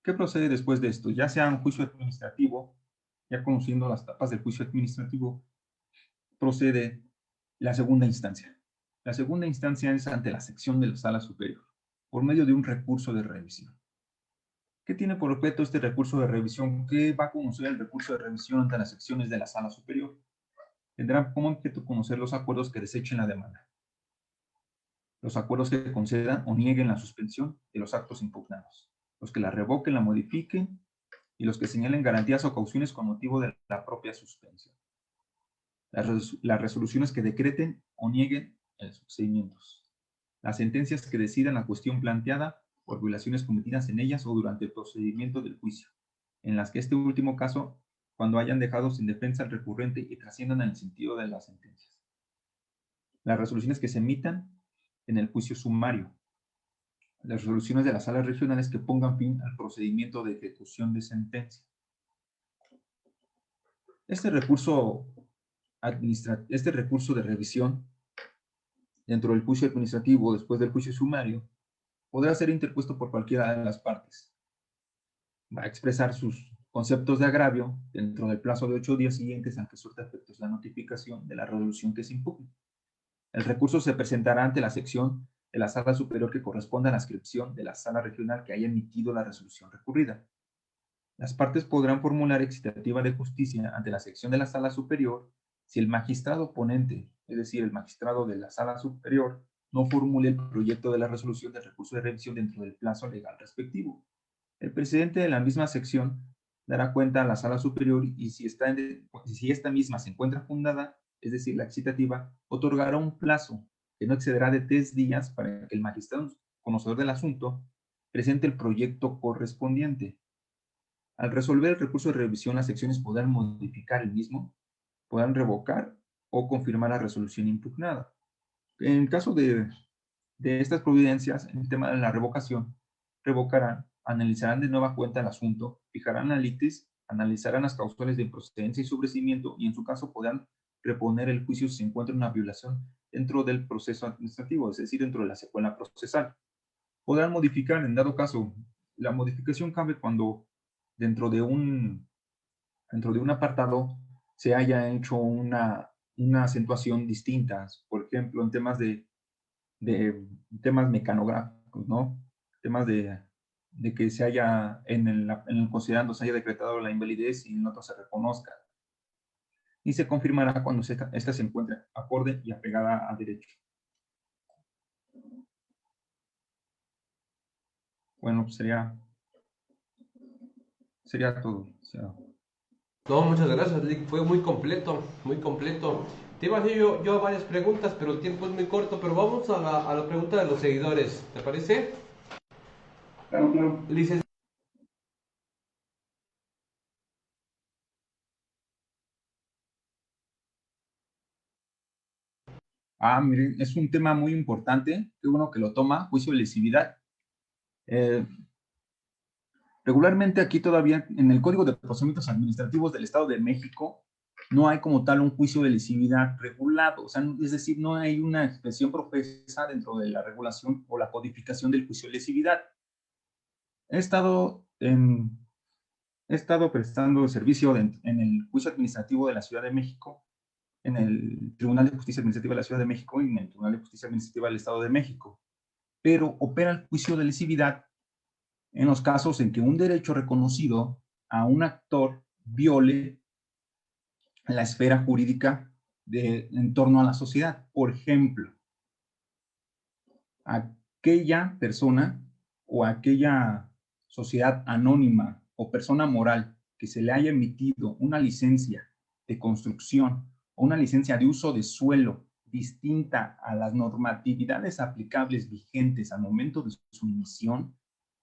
¿Qué procede después de esto? Ya sea un juicio administrativo, ya conociendo las etapas del juicio administrativo, procede la segunda instancia. La segunda instancia es ante la sección de la Sala Superior, por medio de un recurso de revisión. ¿Qué tiene por objeto este recurso de revisión? ¿Qué va a conocer el recurso de revisión ante las secciones de la Sala Superior? Tendrá como objeto conocer los acuerdos que desechen la demanda, los acuerdos que concedan o nieguen la suspensión de los actos impugnados, los que la revoquen, la modifiquen y los que señalen garantías o cauciones con motivo de la propia suspensión. Las resoluciones que decreten o nieguen los procedimientos. Las sentencias que decidan la cuestión planteada por violaciones cometidas en ellas o durante el procedimiento del juicio, en las que este último caso, cuando hayan dejado sin defensa al recurrente y trasciendan en el sentido de las sentencias. Las resoluciones que se emitan en el juicio sumario. Las resoluciones de las salas regionales que pongan fin al procedimiento de ejecución de sentencia. Este recurso de revisión dentro del juicio administrativo después del juicio sumario podrá ser interpuesto por cualquiera de las partes. Va a expresar sus conceptos de agravio dentro del plazo de 8 días siguientes al que surta efectos la notificación de la resolución que se impugne. El recurso se presentará ante la sección de la sala superior que corresponda a la inscripción de la sala regional que haya emitido la resolución recurrida. Las partes podrán formular excitativa de justicia ante la sección de la sala superior si el magistrado ponente, es decir, el magistrado de la sala superior, no formule el proyecto de la resolución del recurso de revisión dentro del plazo legal respectivo. El presidente de la misma sección dará cuenta a la sala superior y si esta misma se encuentra fundada, es decir, la excitativa, otorgará un plazo que no excederá de 3 días para que el magistrado conocedor del asunto presente el proyecto correspondiente. Al resolver el recurso de revisión, las secciones podrán modificar el mismo, podrán revocar o confirmar la resolución impugnada. En caso de estas providencias, en el tema de la revocación, revocarán, analizarán de nueva cuenta el asunto, fijarán la litis, analizarán las causales de improcedencia y sobrecimiento y en su caso podrán reponer el juicio si se encuentra una violación dentro del proceso administrativo, es decir, dentro de la secuela procesal. Podrán modificar, en dado caso, la modificación cabe cuando dentro de un apartado se haya hecho una acentuación distinta, por ejemplo, en temas de temas mecanográficos, ¿no? Temas de que se haya, en el considerando se haya decretado la invalidez y en otro se reconozca. Y se confirmará cuando esta se encuentre acorde y apegada a derecho. Bueno, pues sería todo. O sea, No, muchas gracias, Lick. Fue muy completo, muy completo. Te iba a hacer yo varias preguntas, pero el tiempo es muy corto. Pero vamos a la pregunta de los seguidores. ¿Te parece? claro, claro. Miren, es un tema muy importante. Qué bueno que lo toma, juicio de lesividad. Regularmente aquí todavía en el Código de Procedimientos Administrativos del Estado de México no hay como tal un juicio de lesividad regulado, o sea, es decir, no hay una expresión profesa dentro de la regulación o la codificación del juicio de lesividad. He estado prestando servicio en el juicio administrativo de la Ciudad de México en el Tribunal de Justicia Administrativa de la Ciudad de México y en el Tribunal de Justicia Administrativa del Estado de México, pero opera el juicio de lesividad en los casos en que un derecho reconocido a un actor viole la esfera jurídica en torno a la sociedad. Por ejemplo, aquella persona o aquella sociedad anónima o persona moral que se le haya emitido una licencia de construcción o una licencia de uso de suelo distinta a las normatividades aplicables vigentes al momento de su emisión,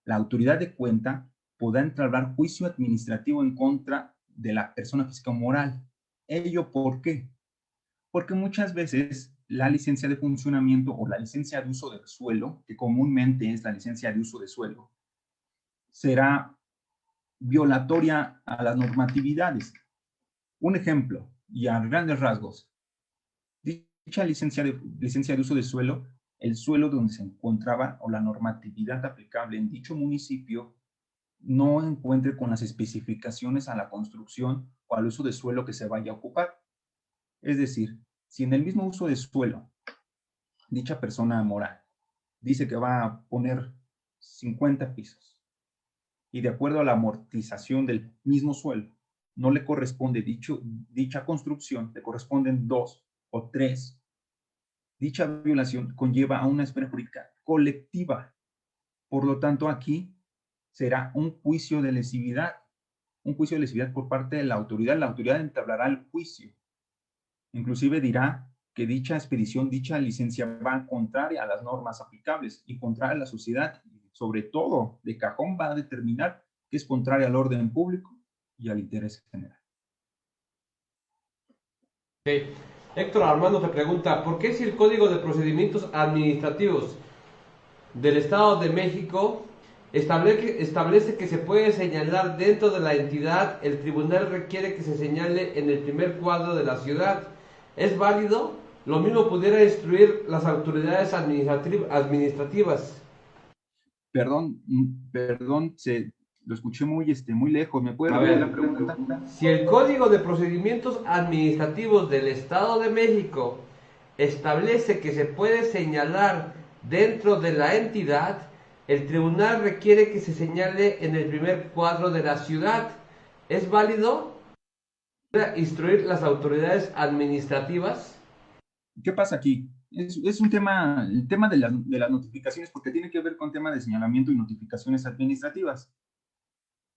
la autoridad de cuenta podrá entablar juicio administrativo en contra de la persona física o moral. ¿Ello por qué? Porque muchas veces la licencia de funcionamiento o la licencia de uso del suelo, que comúnmente es la licencia de uso de suelo, será violatoria a las normatividades. Un ejemplo, y a grandes rasgos, dicha licencia de uso de suelo, el suelo donde se encontraba o la normatividad aplicable en dicho municipio no encuentre con las especificaciones a la construcción o al uso de suelo que se vaya a ocupar. Es decir, si en el mismo uso de suelo, dicha persona moral dice que va a poner 50 pisos y de acuerdo a la amortización del mismo suelo, no le corresponde dicha construcción, le corresponden 2 o 3, dicha violación conlleva a una esfera jurídica colectiva. Por lo tanto, aquí será un juicio de lesividad por parte de la autoridad. La autoridad entablará el juicio. Inclusive dirá que dicha expedición, dicha licencia va contraria a las normas aplicables y contraria a la sociedad. Y sobre todo, de cajón va a determinar que es contraria al orden público y al interés general. Okay. Héctor Armando te pregunta, ¿por qué si el Código de Procedimientos Administrativos del Estado de México establece que se puede señalar dentro de la entidad, el tribunal requiere que se señale en el primer cuadro de la ciudad? ¿Es válido? Lo mismo pudiera instruir las autoridades administrativas. Perdón, lo escuché muy lejos. ¿Me puede A repetir ver, la pregunta? si el Código de Procedimientos Administrativos del Estado de México establece que se puede señalar dentro de la entidad, el tribunal requiere que se señale en el primer cuadro de la ciudad. ¿Es válido instruir las autoridades administrativas? ¿Qué pasa aquí? Es un tema, el tema de las notificaciones, porque tiene que ver con tema de señalamiento y notificaciones administrativas.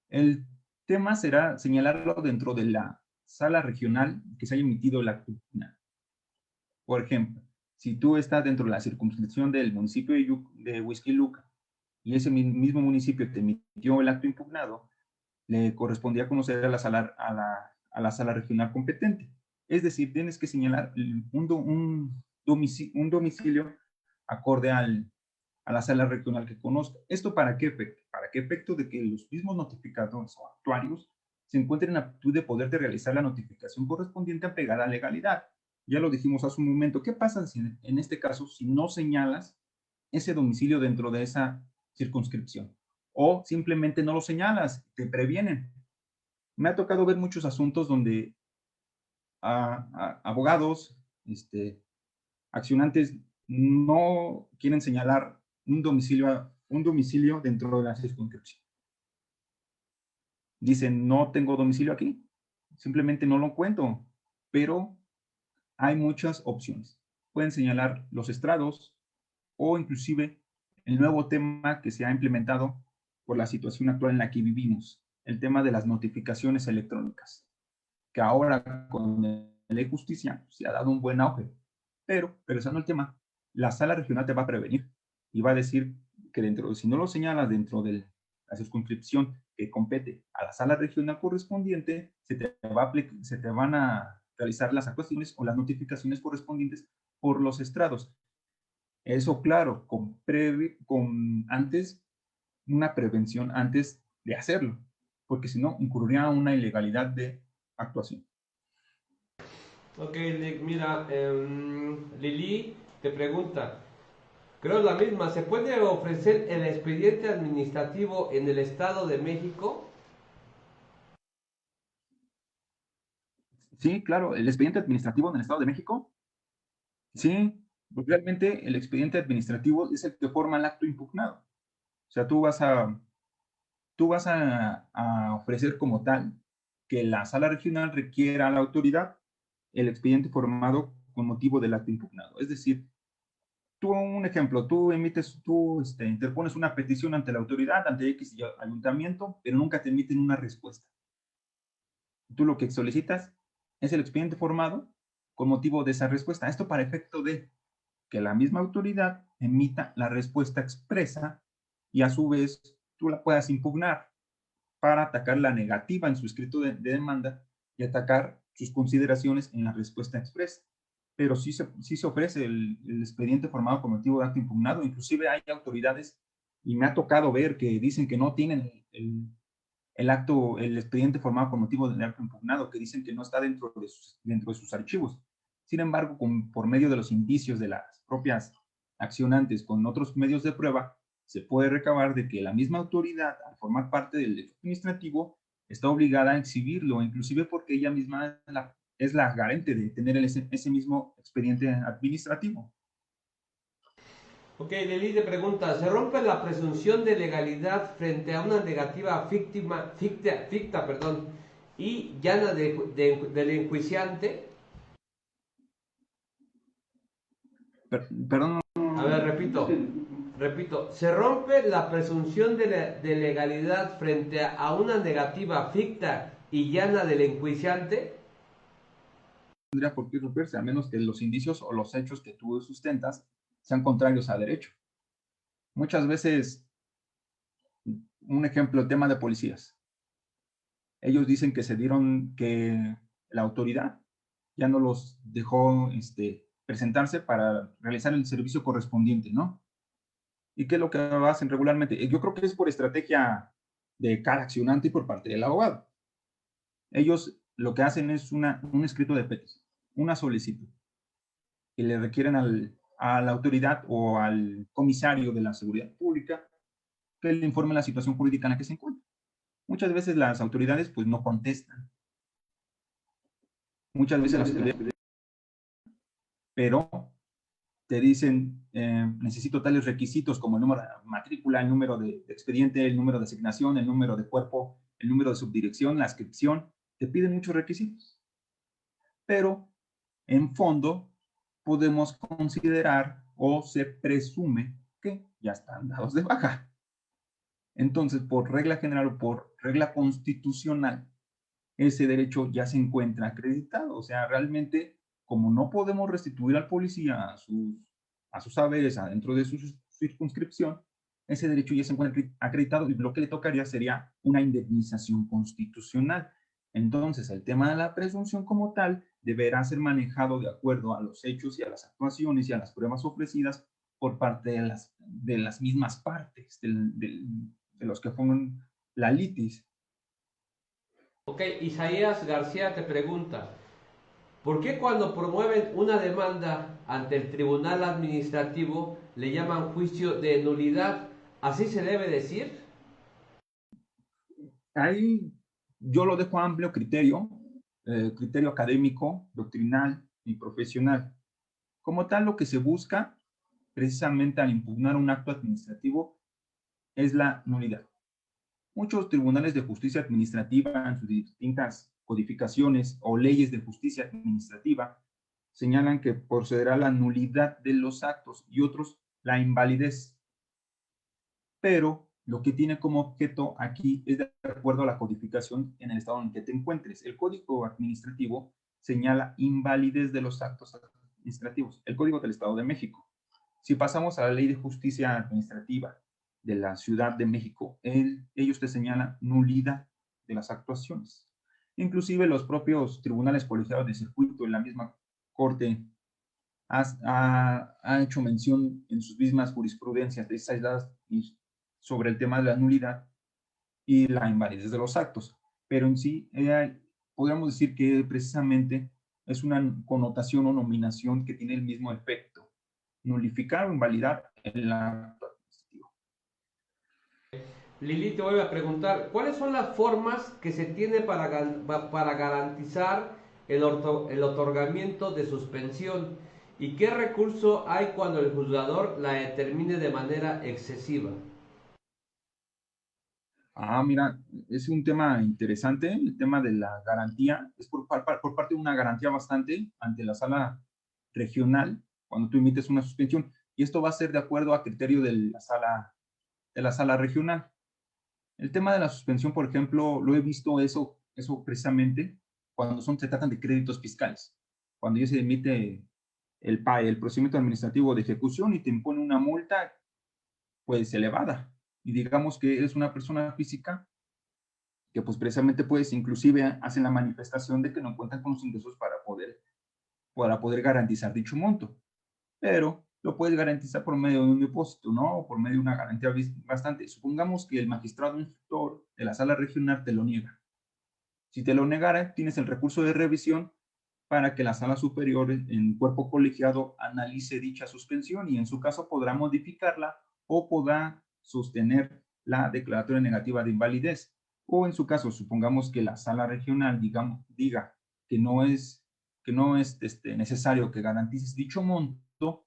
El tema será señalarlo dentro de la sala regional que se haya emitido el acto final. Por ejemplo, si tú estás dentro de la circunscripción del municipio de Huixquiluca y ese mismo municipio te emitió el acto impugnado, le correspondía conocer a la sala regional competente. Es decir, tienes que señalar un domicilio acorde a la sala regional que conozca. ¿Esto para qué efecto? Para qué efecto de que los mismos notificadores o actuarios se encuentren en aptitud de poderte realizar la notificación correspondiente apegada a legalidad. Ya lo dijimos hace un momento. ¿Qué pasa en este caso si no señalas ese domicilio dentro de esa circunscripción? O simplemente no lo señalas, te previenen. Me ha tocado ver muchos asuntos donde abogados, accionantes no quieren señalar un domicilio dentro de la circunscripción. Dicen, no tengo domicilio aquí, simplemente no lo cuento, pero hay muchas opciones. Pueden señalar los estrados o inclusive el nuevo tema que se ha implementado por la situación actual en la que vivimos, el tema de las notificaciones electrónicas, que ahora con la ley justicia se ha dado un buen auge. Pero, regresando al tema, la sala regional te va a prevenir y va a decir que si no lo señalas dentro de la circunscripción que compete a la sala regional correspondiente, se te van a realizar las actuaciones o las notificaciones correspondientes por los estrados. Eso, claro, antes, una prevención antes de hacerlo, porque si no, incurriría una ilegalidad de actuación. Ok, mira, Lili te pregunta, creo la misma, ¿se puede ofrecer el expediente administrativo en el Estado de México? Sí, claro, el expediente administrativo en el Estado de México, sí, pues realmente el expediente administrativo es el que forma el acto impugnado. O sea, tú vas a ofrecer como tal que la sala regional requiera a la autoridad el expediente formado con motivo del acto impugnado. Es decir, tú, un ejemplo, tú interpones una petición ante la autoridad, ante X ayuntamiento, pero nunca te emiten una respuesta. Tú lo que solicitas es el expediente formado con motivo de esa respuesta. Esto para efecto de que la misma autoridad emita la respuesta expresa y a su vez tú la puedas impugnar para atacar la negativa en su escrito de demanda y atacar sus consideraciones en la respuesta expresa. Pero sí se ofrece el expediente formado con motivo de acto impugnado. Inclusive hay autoridades, y me ha tocado ver que dicen que no tienen el expediente formado con motivo del acto impugnado, que dicen que no está dentro de sus archivos. Sin embargo, por medio de los indicios de las propias accionantes con otros medios de prueba, se puede recabar de que la misma autoridad, al formar parte del hecho administrativo, está obligada a exhibirlo, inclusive porque ella misma es la garante de tener ese mismo expediente administrativo. Ok, Lili te pregunta, ¿se rompe la presunción de legalidad frente a una negativa perdón, y llana del enjuiciante? Perdón. A ver, repito, ¿se rompe la presunción de legalidad frente a una negativa ficta y llana del enjuiciante? Tendría por qué romperse, a menos que los indicios o los hechos que tú sustentas sean contrarios a derecho. Muchas veces, un ejemplo, el tema de policías. Ellos dicen que la autoridad ya no los dejó presentarse para realizar el servicio correspondiente, ¿no? ¿Y qué es lo que hacen regularmente? Yo creo que es por estrategia de cada accionante y por parte del abogado. Ellos lo que hacen es un escrito de petición, una solicitud, y le requieren a la autoridad o al comisario de la seguridad pública que le informe la situación jurídica en la que se encuentra. Muchas veces las autoridades pues no contestan. Muchas veces las autoridades, pero te dicen, necesito tales requisitos como el número de matrícula, el número de expediente, el número de asignación, el número de cuerpo, el número de subdirección, la inscripción. Te piden muchos requisitos. Pero en fondo podemos considerar o se presume que ya están dados de baja. Entonces, por regla general o por regla constitucional, ese derecho ya se encuentra acreditado. O sea, realmente, como no podemos restituir al policía a sus saberes adentro de su circunscripción, ese derecho ya se encuentra acreditado y lo que le tocaría sería una indemnización constitucional. Entonces, el tema de la presunción como tal deberá ser manejado de acuerdo a los hechos y a las actuaciones y a las pruebas ofrecidas por parte de las mismas partes, de los que forman la litis. Ok, Isaías García te pregunta, ¿por qué cuando promueven una demanda ante el tribunal administrativo le llaman juicio de nulidad? ¿Así se debe decir? Ahí yo lo dejo a amplio criterio académico, doctrinal y profesional. Como tal, lo que se busca precisamente al impugnar un acto administrativo es la nulidad. Muchos tribunales de justicia administrativa en sus distintas codificaciones o leyes de justicia administrativa señalan que procederá la nulidad de los actos y otros la invalidez. Pero lo que tiene como objeto aquí es de acuerdo a la codificación en el estado en que te encuentres. El Código Administrativo señala invalidez de los actos administrativos, el Código del Estado de México. Si pasamos a la Ley de Justicia Administrativa de la Ciudad de México, ellos te señalan nulidad de las actuaciones. Inclusive los propios tribunales colegiados de circuito en la misma Corte ha hecho mención en sus mismas jurisprudencias de esas sobre el tema de la nulidad y la invalidez de los actos. Pero en sí, podríamos decir que precisamente es una connotación o nominación que tiene el mismo efecto, nulificar o invalidar el acto administrativo. Lili te vuelve a preguntar, ¿cuáles son las formas que se tiene para garantizar el otorgamiento de suspensión y qué recurso hay cuando el juzgador la determine de manera excesiva. Mira, es un tema interesante, el tema de la garantía, es por parte de una garantía bastante ante la sala regional, cuando tú emites una suspensión, y esto va a ser de acuerdo a criterio de la sala regional. El tema de la suspensión, por ejemplo, lo he visto eso precisamente cuando se tratan de créditos fiscales, cuando ya se emite el procedimiento administrativo de ejecución y te impone una multa, pues elevada, y digamos que eres una persona física que pues precisamente pues inclusive hacen la manifestación de que no cuentan con los ingresos para poder garantizar dicho monto, pero lo puedes garantizar por medio de un depósito, ¿no? O por medio de una garantía bastante. Supongamos que el magistrado instructor de la sala regional te lo niega. Si te lo negara, tienes el recurso de revisión para que la sala superior en cuerpo colegiado analice dicha suspensión y en su caso podrá modificarla o podrá sostener la declaratoria negativa de invalidez. O en su caso, supongamos que la sala regional diga que no es necesario que garantices dicho monto,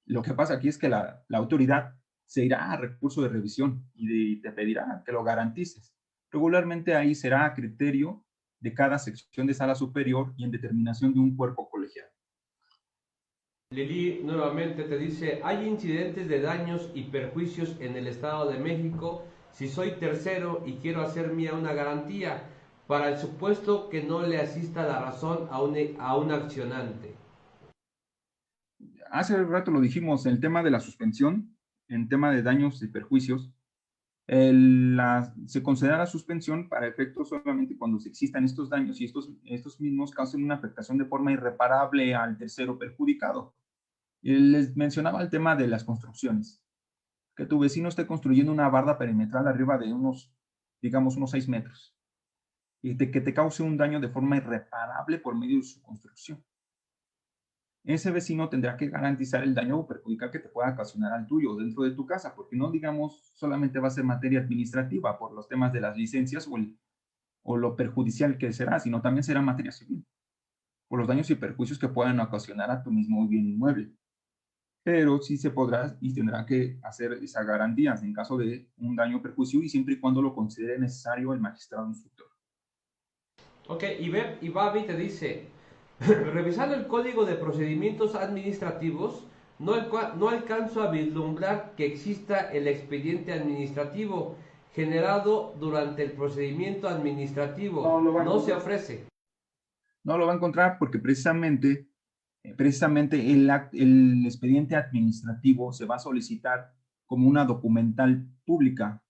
lo que pasa aquí es que la autoridad se irá a recurso de revisión y te pedirá que lo garantices. Regularmente ahí será a criterio de cada sección de sala superior y en determinación de un cuerpo colegiado. Lili nuevamente te dice, hay incidentes de daños y perjuicios en el Estado de México si soy tercero y quiero hacer mía una garantía para el supuesto que no le asista la razón a un accionante. Hace rato lo dijimos, el tema de la suspensión, en tema de daños y perjuicios, se considera la suspensión para efectos solamente cuando se existan estos daños y estos mismos causen una afectación de forma irreparable al tercero perjudicado. Y les mencionaba el tema de las construcciones, que tu vecino esté construyendo una barda perimetral arriba de digamos, unos 6 metros, y que te cause un daño de forma irreparable por medio de su construcción. Ese vecino tendrá que garantizar el daño o perjudicar que te pueda ocasionar al tuyo dentro de tu casa, porque no, digamos, solamente va a ser materia administrativa por los temas de las licencias o lo perjudicial que será, sino también será materia civil, por los daños y perjuicios que puedan ocasionar a tu mismo bien inmueble. Pero sí se podrá y tendrá que hacer esas garantías en caso de un daño o perjuicio y siempre y cuando lo considere necesario el magistrado instructor. Ok, y Babi te dice, revisando el Código de Procedimientos Administrativos, no alcanzo a vislumbrar que exista el expediente administrativo generado durante el procedimiento administrativo. No se ofrece. No lo va a encontrar porque precisamente el expediente administrativo se va a solicitar como una documental pública.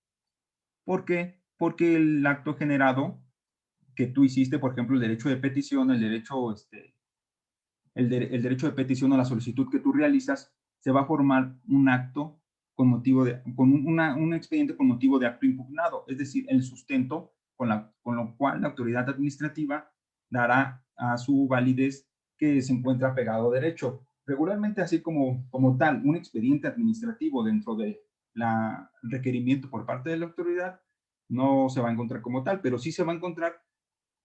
¿Por qué? Porque el acto generado que tú hiciste, por ejemplo, el derecho de petición, el derecho de petición o la solicitud que tú realizas, se va a formar un acto un expediente con motivo de acto impugnado, es decir, el sustento con lo cual la autoridad administrativa dará a su validez que se encuentra pegado a derecho. Regularmente, así como tal, un expediente administrativo dentro de la requerimiento por parte de la autoridad no se va a encontrar como tal, pero sí se va a encontrar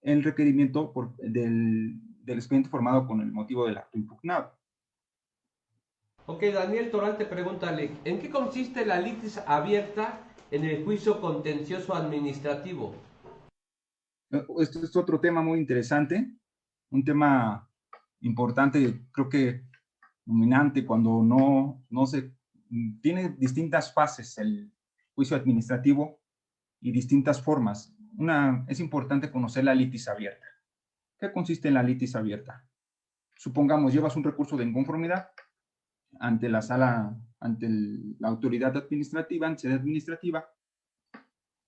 el requerimiento del expediente formado con el motivo del acto impugnado. Ok, Daniel Toral te pregunta, ¿en qué consiste la litis abierta en el juicio contencioso administrativo? Este es otro tema muy interesante, un tema importante, creo que dominante cuando no se tiene distintas fases el juicio administrativo y distintas formas. Es importante conocer la litis abierta. ¿Qué consiste en la litis abierta? Supongamos, llevas un recurso de inconformidad ante la sala, la autoridad administrativa, ante sede administrativa,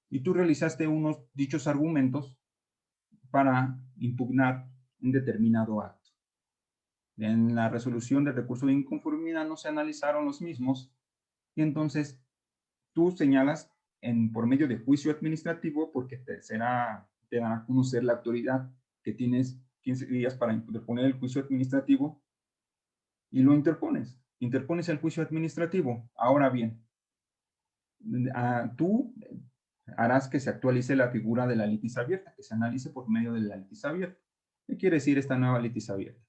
y tú realizaste unos dichos argumentos para impugnar un determinado acto. En la resolución del recurso de inconformidad no se analizaron los mismos y entonces tú señalas por medio de juicio administrativo porque te dará a conocer la autoridad que tienes 15 días para interponer el juicio administrativo y lo interpones el juicio administrativo. Ahora bien, tú harás que se actualice la figura de la litis abierta, que se analice por medio de la litis abierta. ¿Qué quiere decir esta nueva litis abierta?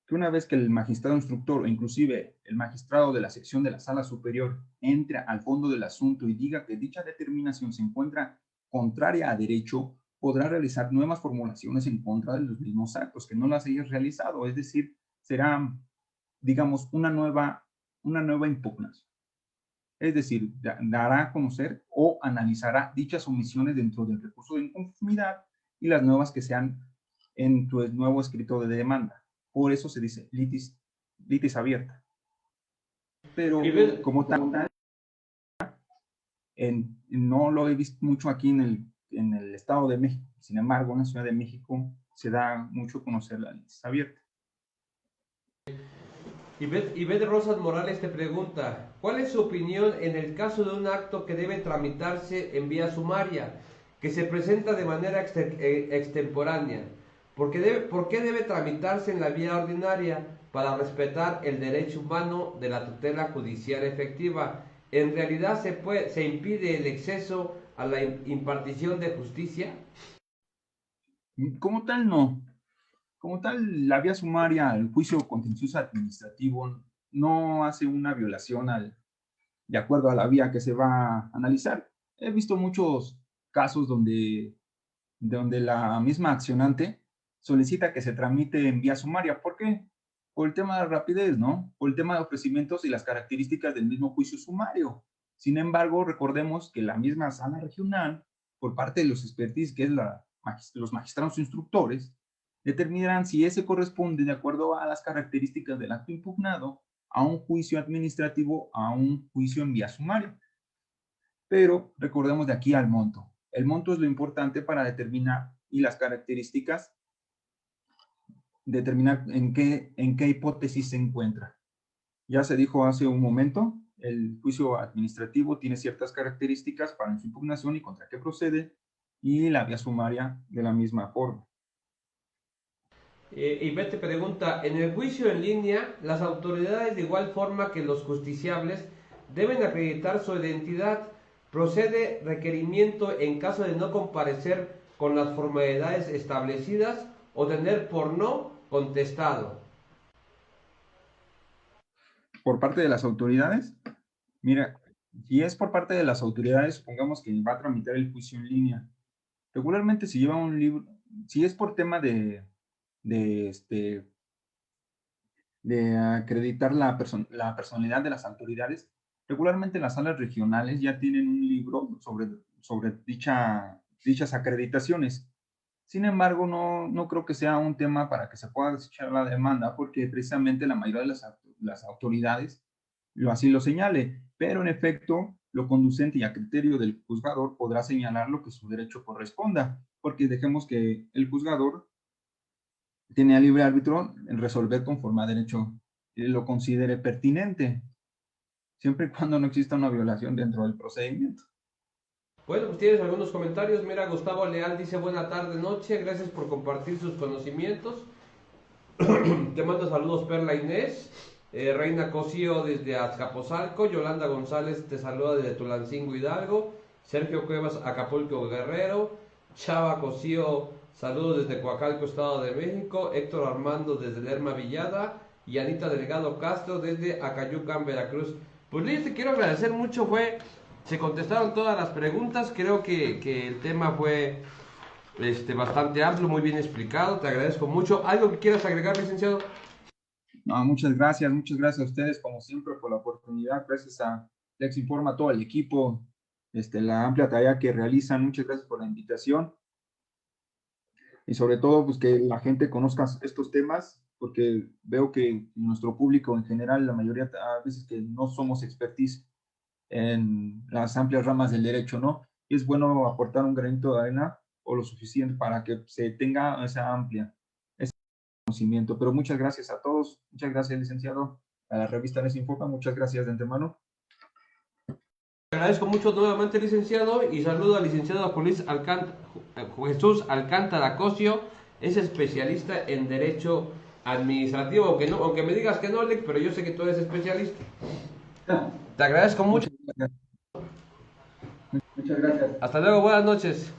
Que una vez que el magistrado instructor o inclusive el magistrado de la sección de la sala superior entra al fondo del asunto y diga que dicha determinación se encuentra contraria a derecho, podrá realizar nuevas formulaciones en contra de los mismos actos que no las haya realizado. Es decir, será, digamos, una nueva impugnación. Es decir, dará a conocer o analizará dichas omisiones dentro del recurso de inconformidad y las nuevas que sean en tu nuevo escrito de demanda. Por eso se dice litis abierta. Pero como tal, no lo he visto mucho aquí en el Estado de México. Sin embargo, en la Ciudad de México se da mucho a conocer la litis abierta. Ivette Rosas Morales te pregunta, ¿cuál es su opinión en el caso de un acto que debe tramitarse en vía sumaria, que se presenta de manera extemporánea? ¿Por qué debe tramitarse en la vía ordinaria para respetar el derecho humano de la tutela judicial efectiva? ¿En realidad se impide el exceso a la impartición de justicia? Como tal, no. Como tal, la vía sumaria, el juicio contencioso administrativo, no hace una violación de acuerdo a la vía que se va a analizar. He visto muchos casos donde la misma accionante solicita que se tramite en vía sumaria. ¿Por qué? Por el tema de rapidez, ¿no? Por el tema de ofrecimientos y las características del mismo juicio sumario. Sin embargo, recordemos que la misma sala regional, por parte de los expertise, que es los magistrados instructores, determinarán si ese corresponde, de acuerdo a las características del acto impugnado, a un juicio administrativo, a un juicio en vía sumaria. Pero recordemos de aquí al monto. El monto es lo importante para determinar y las características, determinar en qué hipótesis se encuentra. Ya se dijo hace un momento, el juicio administrativo tiene ciertas características para su impugnación y contra qué procede, y la vía sumaria de la misma forma. Ivette te pregunta, en el juicio en línea, las autoridades de igual forma que los justiciables deben acreditar su identidad. Procede requerimiento en caso de no comparecer con las formalidades establecidas o tener por no contestado. Por parte de las autoridades, mira, si es por parte de las autoridades, supongamos que va a tramitar el juicio en línea. Regularmente si lleva un libro, si es por tema de acreditar la personalidad de las autoridades, regularmente las salas regionales ya tienen un libro sobre dichas acreditaciones. Sin embargo, no creo que sea un tema para que se pueda desechar la demanda, porque precisamente la mayoría de las autoridades así lo señale, pero en efecto, lo conducente y a criterio del juzgador podrá señalar lo que su derecho corresponda, porque dejemos que el juzgador tiene a libre árbitro en resolver conforme a derecho lo considere pertinente, siempre y cuando no exista una violación dentro del procedimiento. Bueno, pues tienes algunos comentarios. Mira, Gustavo Leal dice buena tarde, noche. Gracias por compartir sus conocimientos. Te mando saludos Perla Inés. Reina Cosío desde Azcapotzalco. Yolanda González te saluda desde Tulancingo Hidalgo. Sergio Cuevas Acapulco Guerrero. Chava Cosío saludos desde Coacalco Estado de México. Héctor Armando desde Lerma Villada. Y Anita Delgado Castro desde Acayucan Veracruz. Pues Liz, te quiero agradecer mucho. Se contestaron todas las preguntas. Creo que el tema fue bastante amplio, muy bien explicado. Te agradezco mucho. ¿Algo que quieras agregar, licenciado? No, muchas gracias a ustedes, como siempre, por la oportunidad. Gracias a Lex Informa, a todo el equipo, la amplia tarea que realizan. Muchas gracias por la invitación. Y sobre todo, pues que la gente conozca estos temas, porque veo que nuestro público en general, la mayoría a veces que no somos expertise en las amplias ramas del derecho, ¿no? Y es bueno aportar un granito de arena o lo suficiente para que se tenga esa amplia conocimiento. Pero muchas gracias a todos, muchas gracias, licenciado, a la revista Les Informa, muchas gracias de antemano. Te agradezco mucho nuevamente, licenciado, y saludo al licenciado Jesús Alcántara Cosio, es especialista en Derecho Administrativo, aunque me digas que no, Alex, pero yo sé que tú eres especialista. Te agradezco mucho. Muchas gracias. Hasta luego, buenas noches.